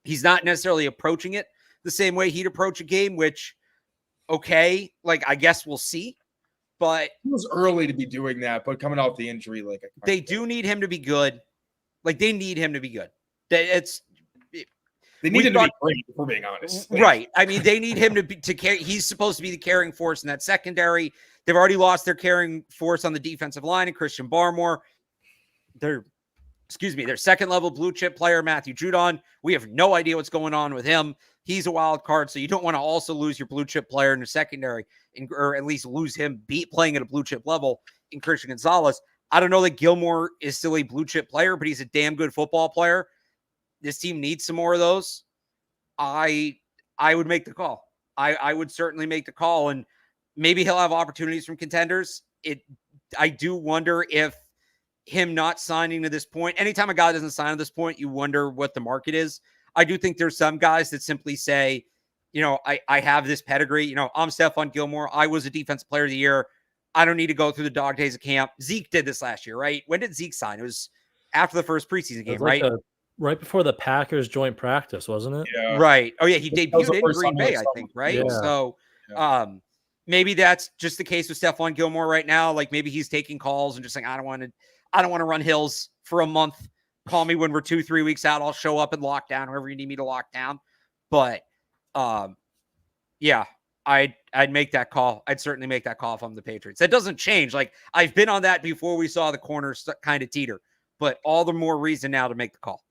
he's not necessarily approaching it the same way he'd approach a game, which, okay, like, I guess we'll see. But it was early to be doing that, but coming off the injury, like, they do need him to be good. Like, they need him to be good. They need him to be great, if we're being honest. Right. I mean, they need him to carry. He's supposed to be the carrying force in that secondary. They've already lost their carrying force on the defensive line and Christian Barmore. Their second level blue chip player, Matthew Judon. We have no idea what's going on with him. He's a wild card, so you don't want to also lose your blue chip player in the secondary, or at least lose him playing at a blue chip level in Christian Gonzalez. I don't know that Gilmore is still a blue chip player, but he's a damn good football player. This team needs some more of those. I would make the call. I would certainly make the call, and maybe he'll have opportunities from contenders. I do wonder if him not signing to this point, anytime a guy doesn't sign at this point, you wonder what the market is. I do think there's some guys that simply say, I have this pedigree. I'm Stephon Gilmore. I was a defensive player of the year. I don't need to go through the dog days of camp. Zeke did this last year, right? When did Zeke sign? It was after the first preseason game, right? Right before the Packers joint practice, wasn't it? Yeah. Right. Oh, yeah. He debuted in Green Bay, I think, right? Yeah. So maybe that's just the case with Stephon Gilmore right now. Like, maybe he's taking calls and just saying, I don't want to run hills for a month. Call me when we're 2-3 weeks out. I'll show up and lock down whoever you need me to lock down. But yeah, I'd make that call. I'd certainly make that call if I'm the Patriots. That doesn't change. Like, I've been on that before we saw the corners kind of teeter, but all the more reason now to make the call.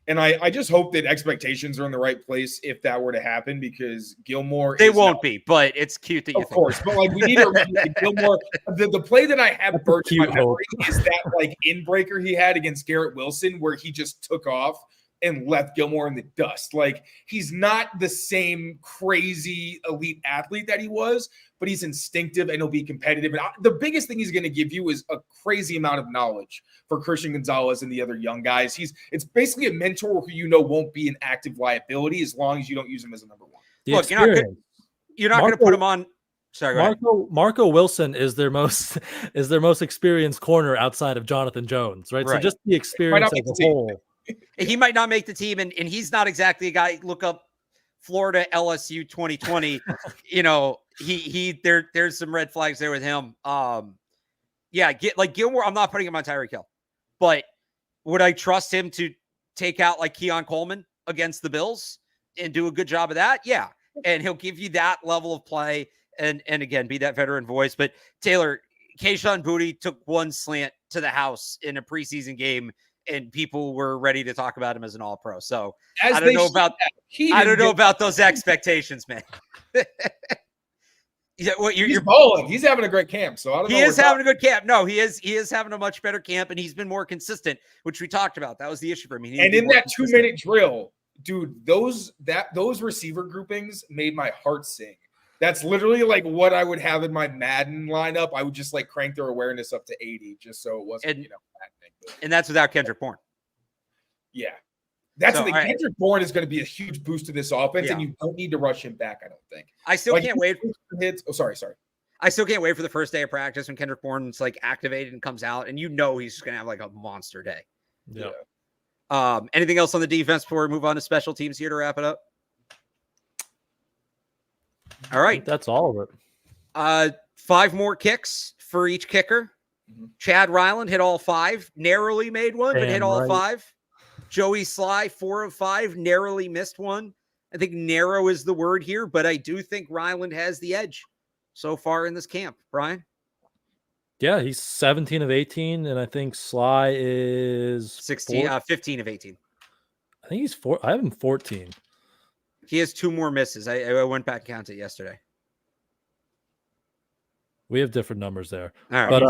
And I just hope that expectations are in the right place if that were to happen, because Gilmore. They won't be, but it's cute that you think. Of course, but like, we need to remember that Gilmore. The play that I have burnt in my memory is that, like, in-breaker he had against Garrett Wilson, where he just took off and left Gilmore in the dust. Like, he's not the same crazy elite athlete that he was, but he's instinctive and he'll be competitive. And the biggest thing he's going to give you is a crazy amount of knowledge for Christian Gonzalez and the other young guys. It's basically a mentor who won't be an active liability as long as you don't use him as a number one. Look, you're not going to put him on. Sorry, Marco Wilson is their most experienced corner outside of Jonathan Jones, right? So just the experience as a whole. He might not make the team, and he's not exactly a guy. Look up Florida LSU 2020. There's some red flags there with him. Yeah, Gilmore, I'm not putting him on Tyreek Hill. But would I trust him to take out like Keon Coleman against the Bills and do a good job of that? Yeah. And he'll give you that level of play and again, be that veteran voice. But Taylor, Kayshon Boutte took one slant to the house in a preseason game, and people were ready to talk about him as an all-pro. So I don't know about those expectations, man. Yeah, you're balling. He's having a great camp, so I don't know. He is having a good camp. No, he is having a much better camp, and he's been more consistent, which we talked about. That was the issue for me. And in that 2-minute drill, dude, those receiver groupings made my heart sing. That's literally like what I would have in my Madden lineup. I would just like crank their awareness up to 80, just so it wasn't maddening. And that's without Kendrick Bourne. Yeah. That's the thing. Kendrick Bourne is going to be a huge boost to this offense, and you don't need to rush him back, I don't think. I still can't wait. Sorry. I still can't wait for the first day of practice when Kendrick Bourne's like activated and comes out, and he's just going to have like a monster day. Yeah. Anything else on the defense before we move on to special teams here to wrap it up? All right. That's all of it. 5 more kicks for each kicker. Mm-hmm. Chad Ryland hit all 5, narrowly made one, but hit all 5. Joey Sly, 4 of 5, narrowly missed one. I think narrow is the word here, but I do think Ryland has the edge so far in this camp. Brian? Yeah, he's 17 of 18, and I think Sly is 15 of 18. I think he's 4. I have him 14. He has 2 more misses. I went back and counted yesterday. We have different numbers there. All right. But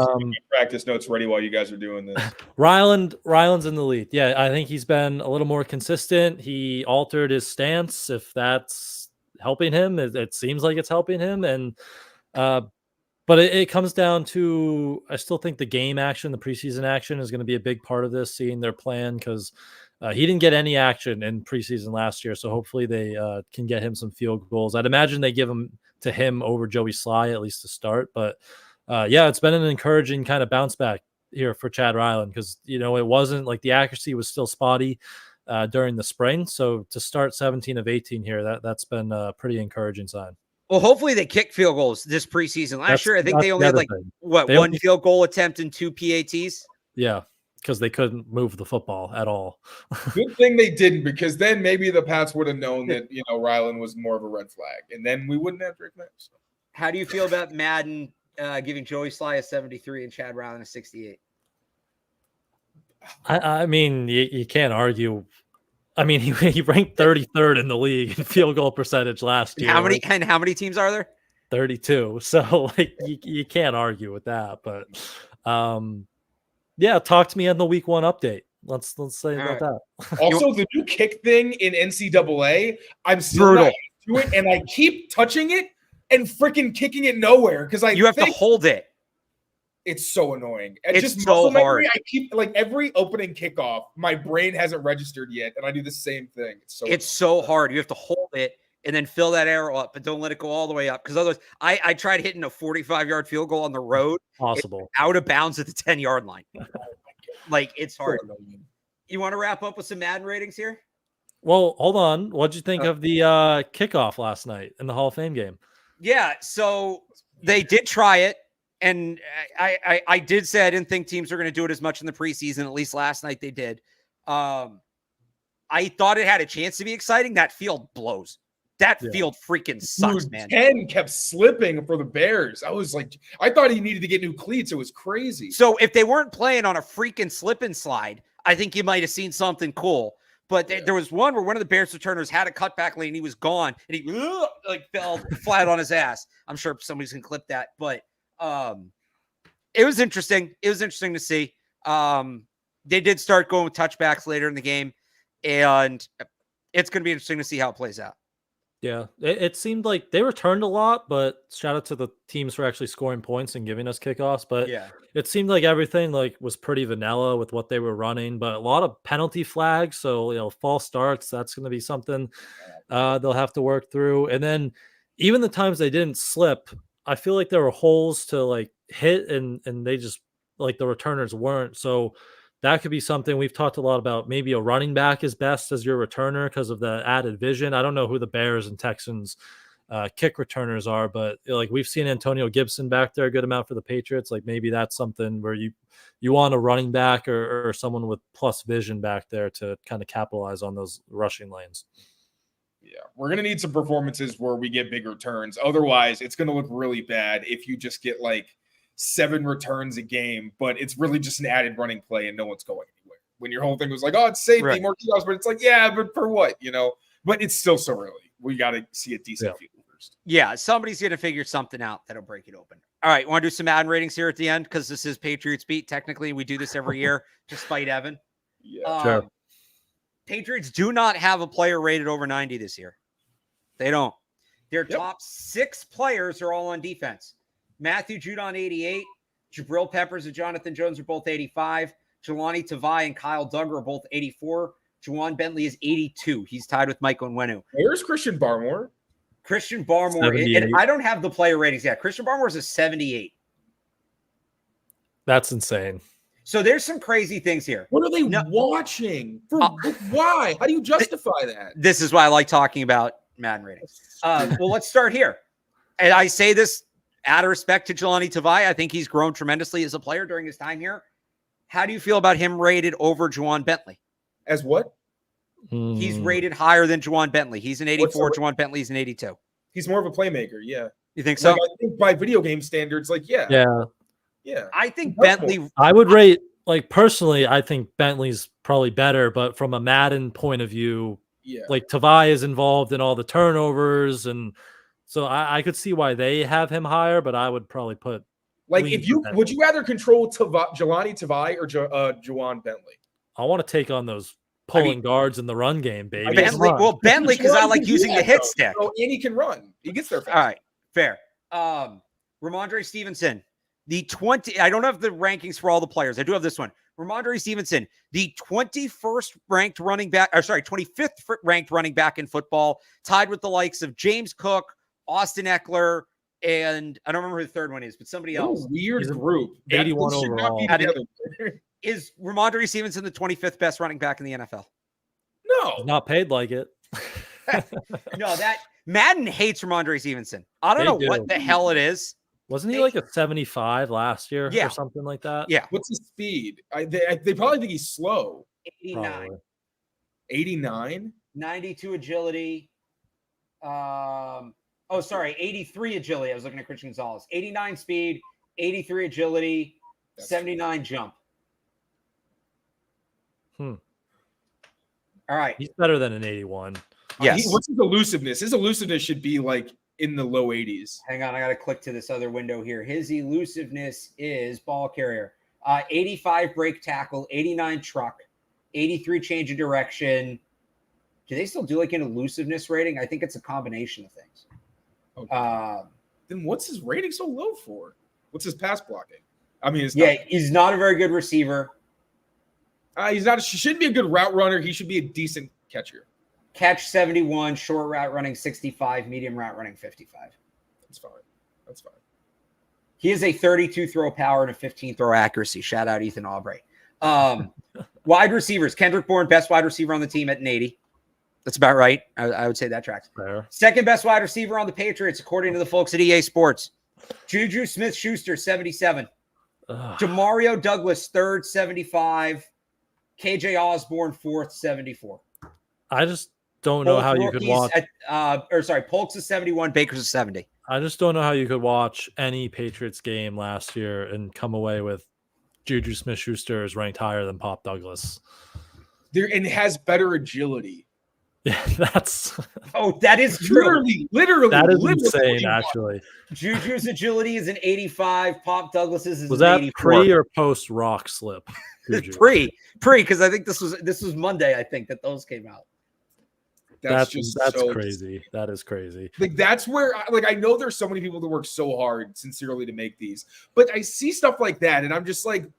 practice notes ready while you guys are doing this. Ryland's in the lead. Yeah, I think he's been a little more consistent. He altered his stance. If that's helping him, it seems like it's helping him. And but it comes down to, I still think the game action, the preseason action is going to be a big part of this, seeing their plan, because he didn't get any action in preseason last year. So hopefully they can get him some field goals. I'd imagine they give him to him over Joey Sly, at least to start. But it's been an encouraging kind of bounce back here for Chad Ryland, because, it wasn't like the accuracy was still spotty during the spring. So to start 17 of 18 here, that's been a pretty encouraging sign. Well, hopefully they kick field goals this preseason. Last year, I think they only had one field goal attempt and 2 PATs. Yeah, because they couldn't move the football at all. Good thing they didn't, because then maybe the Pats would have known that, Ryland was more of a red flag, and then we wouldn't have Drake May. So. How do you feel about Madden giving Joey Sly a 73 and Chad Ryland a 68? I mean, you can't argue. I mean, he ranked 33rd in the league in field goal percentage last year. How many teams are there? 32. So you can't argue with that. But talk to me on the week 1 update. Let's say about that. Also, the new kick thing in NCAA, I'm still not used to it, and I keep touching it and freaking kicking it nowhere because you have to hold it. It's so annoying. It's just so hard. I keep every opening kickoff, my brain hasn't registered yet, and I do the same thing. It's so hard. You have to hold it and then fill that arrow up, but don't let it go all the way up, because otherwise, I tried hitting a 45-yard field goal on the road. Possible. Out of bounds at the 10-yard line. It's hard. You want to wrap up with some Madden ratings here? Well, hold on. What'd you think of the kickoff last night in the Hall of Fame game? Yeah, so they did try it. And I did say I didn't think teams were going to do it as much in the preseason. At least last night they did. I thought it had a chance to be exciting. That field blows. That field freaking sucks, man. 10 kept slipping for the Bears. I thought he needed to get new cleats. It was crazy. So if they weren't playing on a freaking slip and slide, I think you might have seen something cool. But there was one where one of the Bears returners had a cutback lane. He was gone, and he fell flat on his ass. I'm sure somebody's going to clip that, but it was interesting. It was interesting to see. They did start going with touchbacks later in the game, and it's going to be interesting to see how it plays out. Yeah, it seemed like they returned a lot, but shout out to the teams for actually scoring points and giving us kickoffs. But it seemed like everything was pretty vanilla with what they were running, but a lot of penalty flags. So, false starts, that's going to be something they'll have to work through. And then even the times they didn't slip, I feel like there were holes to hit and they just the returners weren't. So that could be something we've talked a lot about. Maybe a running back is best as your returner because of the added vision. I don't know who the Bears and Texans kick returners are. But like we've seen Antonio Gibson back there a good amount for the Patriots. Like maybe that's something where you want a running back or someone with plus vision back there to kind of capitalize on those rushing lanes. Yeah, we're going to need some performances where we get big returns. Otherwise, it's going to look really bad if you just get like 7 returns a game, but it's really just an added running play and no one's going anywhere. When your whole thing was like, oh, it's safety, more chaos, but it's like, yeah, but for what, But it's still so early. We got to see a decent field first. Yeah, somebody's going to figure something out that'll break it open. All right, want to do some Madden ratings here at the end? Because this is Patriots Beat. Technically, we do this every year to spite Evan. Yeah, sure. Patriots do not have a player rated over 90 this year. They don't. Their top 6 players are all on defense. Matthew Judon, 88. Jabril Peppers and Jonathan Jones are both 85. Jelani Tavai and Kyle Duggar are both 84. Juwan Bentley is 82. He's tied with Mike Onwenu. Where's Christian Barmore? Christian Barmore, and I don't have the player ratings yet. Christian Barmore is a 78. That's insane. So there's some crazy things here. What are they watching? Why? How do you justify that? This is why I like talking about Madden ratings. Well, let's start here. And I say this out of respect to Jelani Tavai. I think he's grown tremendously as a player during his time here. How do you feel about him rated over Juwan Bentley? As what? He's rated higher than Juwan Bentley. He's an 84. Juwan Bentley's an 82. He's more of a playmaker. Yeah. You think so? Like, I think by video game standards, yeah. I think Bentley. I would rate, like, personally, I think Bentley's probably better, but from a Madden point of view, like Tavai is involved in all the turnovers, and so I could see why they have him higher, but I would probably put would you rather control Jelani Tavai or Juwan Bentley? I want to take on those pulling guards in the run game, baby. Bentley, because I like using the hit stick. So, and he can run. He gets there fast. All right, fair. Ramondre Stevenson, I don't have the rankings for all the players. I do have this one. Ramondre Stevenson, the 21st ranked running back, 25th ranked running back in football, tied with the likes of James Cook, Austin Eckler, and I don't remember who the third one is, but somebody else. Weird group. 81 overall. Is Ramondre Stevenson the 25th best running back in the NFL? No. He's not paid like it. No, that Madden hates Ramondre Stevenson. I don't know what the hell it is. Wasn't he like a 75 last year or something like that? Yeah. What's his speed? They probably think he's slow. 89. 89? 92 agility. 83 agility. I was looking at Christian Gonzalez. 89 speed, 83 agility, 79 jump. All right. He's better than an 81. Yes. What's his elusiveness? His elusiveness should be like in the low 80s. Hang on. I got to click to this other window here. His elusiveness is ball carrier. 85 break tackle, 89 truck, 83 change of direction. Do they still do like an elusiveness rating? I think it's a combination of things. Okay. Then what's his rating so low for? What's his pass blocking? I mean, he's not a very good receiver. He shouldn't be a good route runner. He should be a decent catcher. Catch 71, short route running 65, medium route running 55. That's fine. He is a 32 throw power and a 15 throw accuracy. Shout out Ethan Albright. Wide receivers. Kendrick Bourne, best wide receiver on the team at an 80. That's about right. I would say that tracks. Fair. Second best wide receiver on the Patriots, according to the folks at EA Sports. Juju Smith-Schuster, 77. Jamario Douglas, third, 75. KJ Osborn, fourth, 74. I just don't know how you could watch. Polk's is 71, Baker's is 70. I just don't know how you could watch any Patriots game last year and come away with Juju Smith-Schuster is ranked higher than Pop Douglas. And has better agility. Yeah, that's. Oh, that is true. Literally. That is insane, actually. Juju's agility is an 85. Pop Douglas's is was an that 84. pre or post rock slip? Pre, because I think this was Monday. I think that those came out. That's so crazy. That is crazy. Like that's where I know there's so many people that work so hard sincerely to make these, but I see stuff like that and I'm just like,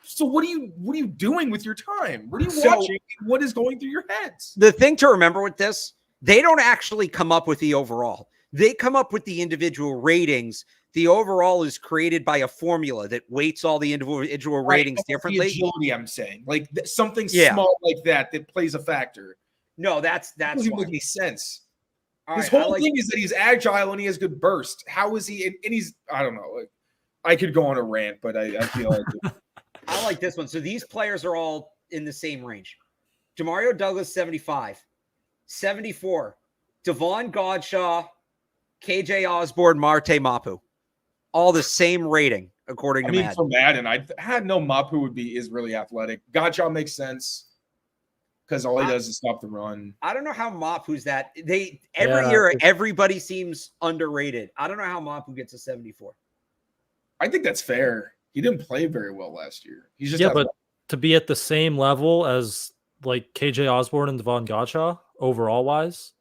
so what are you doing with your time? What are you watching? What is going through your heads? The thing to remember with this, they don't actually come up with the overall. They come up with the individual ratings. The overall is created by a formula that weights all the individual ratings differently. The agility, I'm saying, like something small like that plays a factor. No, that's doesn't make any sense. His whole thing is that he's agile and he has good burst. How is he? And he's, I don't know. Like, I could go on a rant, but I feel like I like this one. So these players are all in the same range. Demario Douglas, 75. 74. Devon Godshaw, KJ Osborn, Marte Mapu. All the same rating, according to Madden. For Madden, I had no Mapu is really athletic. Godshaw makes sense because all he does is stop the run. I don't know how Mapu's that. Every year, everybody seems underrated. I don't know how Mapu gets a 74. I think that's fair. He didn't play very well last year. He's just but to be at the same level as like KJ Osborn and Devon Godshaw overall wise,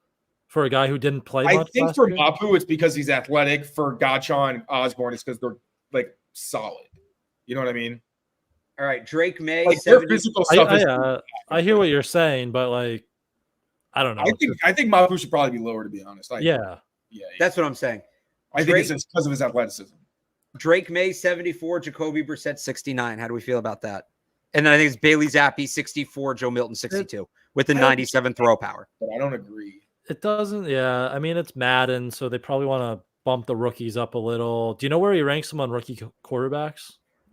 for a guy who didn't play much. I think for Mapu, it's because he's athletic. For Godshaw and Osborn, it's because they're like solid. You know what I mean? All right, Drake Maye. Like, their physical stuff I hear what you're saying, but like, I don't know. I think Mapu should probably be lower, to be honest. Yeah, that's what I'm saying. I think it's because of his athleticism. Drake Maye, 74. Jacoby Brissett, 69. How do we feel about that? And then I think it's Bailey Zappe, 64. Joe Milton, 62, with the 97 throw power. But I don't agree. It doesn't. Yeah, I mean, it's Madden, so they probably want to bump the rookies up a little. Do you know where he ranks them on rookie quarterbacks?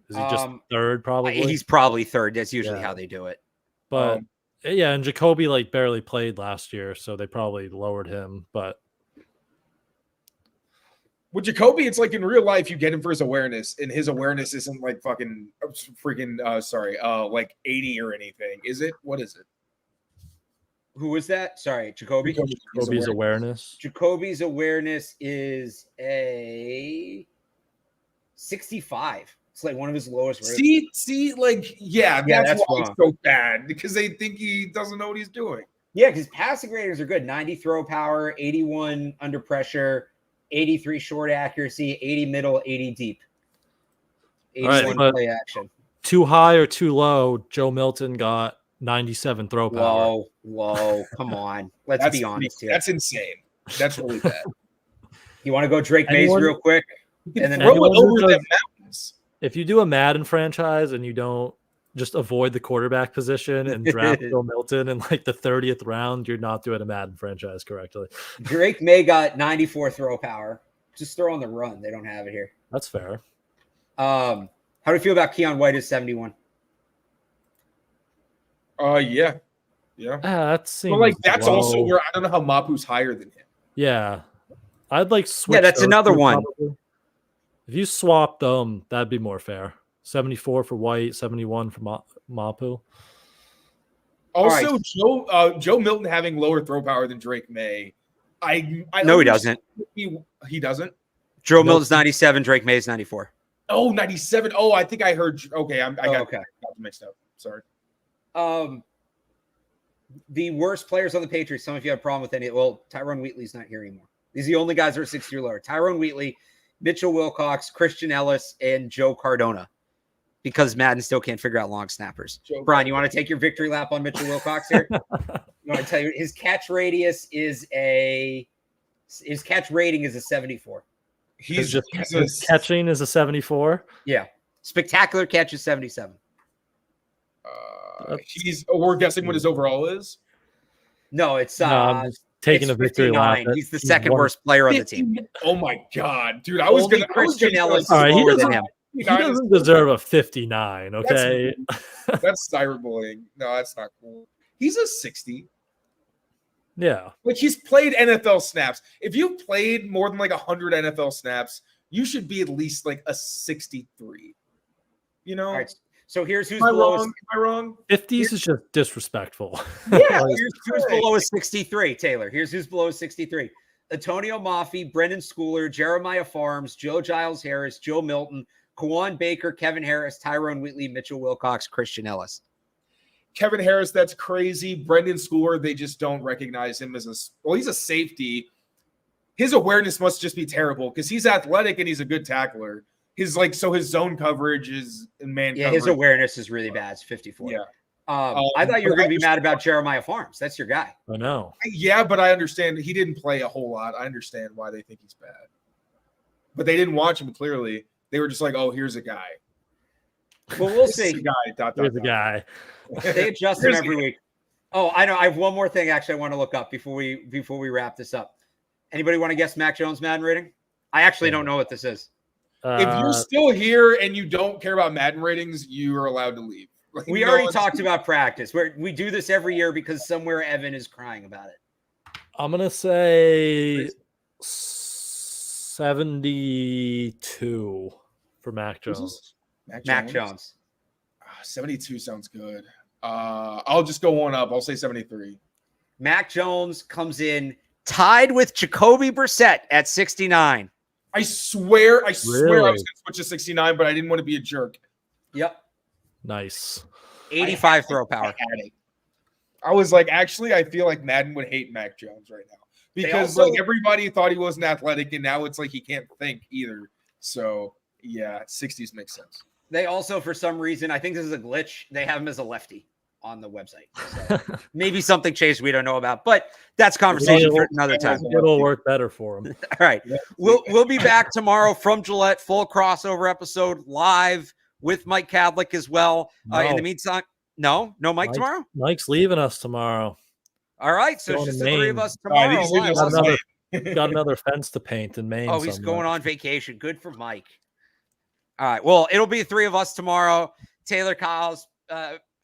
Is he just third? Probably. He's probably third. That's usually how they do it. But yeah, and Jacoby like barely played last year, so they probably lowered him. But with Jacoby, it's like in real life, you get him for his awareness, and his awareness isn't like like 80 or anything. Is it? What is it? Who was that? Sorry, Jacoby. Jacoby's awareness. Jacoby's awareness is a 65. It's like one of his lowest ratings. See, like, that's why it's so bad, because they think he doesn't know what he's doing. Yeah, because passing ratings are good. 90 throw power, 81 under pressure, 83 short accuracy, 80 middle, 80 deep. 81 play action. Too high or too low, Joe Milton got 97 throw power. Whoa, come on. Let's be honest here. That's insane. That's really bad. You want to go Drake Mays real quick? And then throw it over the mountains. If you do a Madden franchise and you don't just avoid the quarterback position and draft Joe Milton in like the 30th round, you're not doing a Madden franchise correctly. Drake Maye got 94 throw power. Just throw on the run. They don't have it here. That's fair. How do you feel about Keon White as 71? Yeah. That seems that's low. Also where I don't know how Mapu's higher than him. Yeah, I'd like switch. Yeah, that's another one. Probably. If you swap them, that'd be more fair. 74 for White, 71 for Mapu. Also, Joe Milton having lower throw power than Drake Maye. No, he doesn't. He doesn't. Joe Milton's 97. Drake Maye's 94. Oh, 97. Oh, I think I heard. Okay, I got mixed up. Sorry. The worst players on the Patriots. Some of you have a problem with any. Well, Tyrone Wheatley's not here anymore. These are the only guys that are 60 or lower. Tyrone Wheatley, Mitchell Wilcox, Christian Ellis, and Joe Cardona. Because Madden still can't figure out long snappers. Brian, you want to take your victory lap on Mitchell Wilcox here? You want to tell you his catch radius is his catch rating is a 74. His catching is a 74. Yeah, spectacular catch is 77. We're guessing what his overall is. No, it's I'm just taking a victory lap. He's the second worst player on the team. Oh my god, dude! I was gonna. Christian Ellis all right, he doesn't deserve a 59. Okay, that's cyberbullying. No, that's not cool. He's a 60. Yeah, like he's played NFL snaps. If you've played more than like 100 NFL snaps, you should be at least like a 63. You know. All right. So here's who's below. Am I wrong? 50s is just disrespectful. Yeah, here's who's below 63, Taylor. Here's who's below 63. Antonio Maffey, Brendan Schooler, Jeremiah Farms, Joe Giles Harris, Joe Milton, Kawan Baker, Kevin Harris, Tyrone Wheatley, Mitchell Wilcox, Christian Ellis. Kevin Harris, that's crazy. Brendan Schooler, they just don't recognize him as he's a safety. His awareness must just be terrible because he's athletic and he's a good tackler. His zone coverage is in man. Yeah, his awareness is really bad. It's 54. Yeah. I thought you were going to be mad about Jeremiah Farms. That's your guy. I know. Yeah, but I understand he didn't play a whole lot. I understand why they think he's bad. But they didn't watch him clearly. They were just like, "Oh, here's a guy." Well, we'll see. Here's a guy. They adjust him every week. Oh, I know. I have one more thing actually I want to look up before we wrap this up. Anybody want to guess Mac Jones' Madden rating? I actually don't know what this is. If you're still here and you don't care about Madden ratings, you are allowed to leave. Like, we already talked about practice. We do this every year because somewhere Evan is crying about it. I'm going to say 72 for Mac Jones. Mac Jones. 72 sounds good. I'll just go one up. I'll say 73. Mac Jones comes in tied with Jacoby Brissett at 69. I swear I was Really? going to switch to 69, but I didn't want to be a jerk. Yep. Nice. 85 throw power. I was like, actually, I feel like Madden would hate Mac Jones right now because like everybody thought he wasn't athletic, and now it's like he can't think either. So yeah, 60s makes sense. They also, for some reason, I think this is a glitch, they have him as a lefty on the website. So maybe something changed we don't know about, but that's conversation for another time. It'll work better for him. All right. We'll be back tomorrow from Gillette, full crossover episode live with Mike Kadlick as well. In the meantime, no Mike tomorrow? Mike's leaving us tomorrow. All right. So it's just the three of us tomorrow. Got another fence to paint in Maine. Oh, he's going on vacation. Good for Mike. All right. Well, it'll be three of us tomorrow. Taylor Kyles,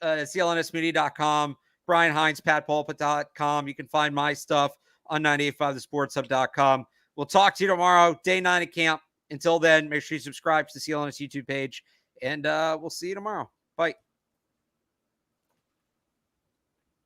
CLNSmedia.com, Brian Hines, PatPulpit.com. You can find my stuff on 985thesportshub.com. We'll talk to you tomorrow, day 9 of camp. Until then, make sure you subscribe to the CLNS YouTube page, and we'll see you tomorrow. Bye.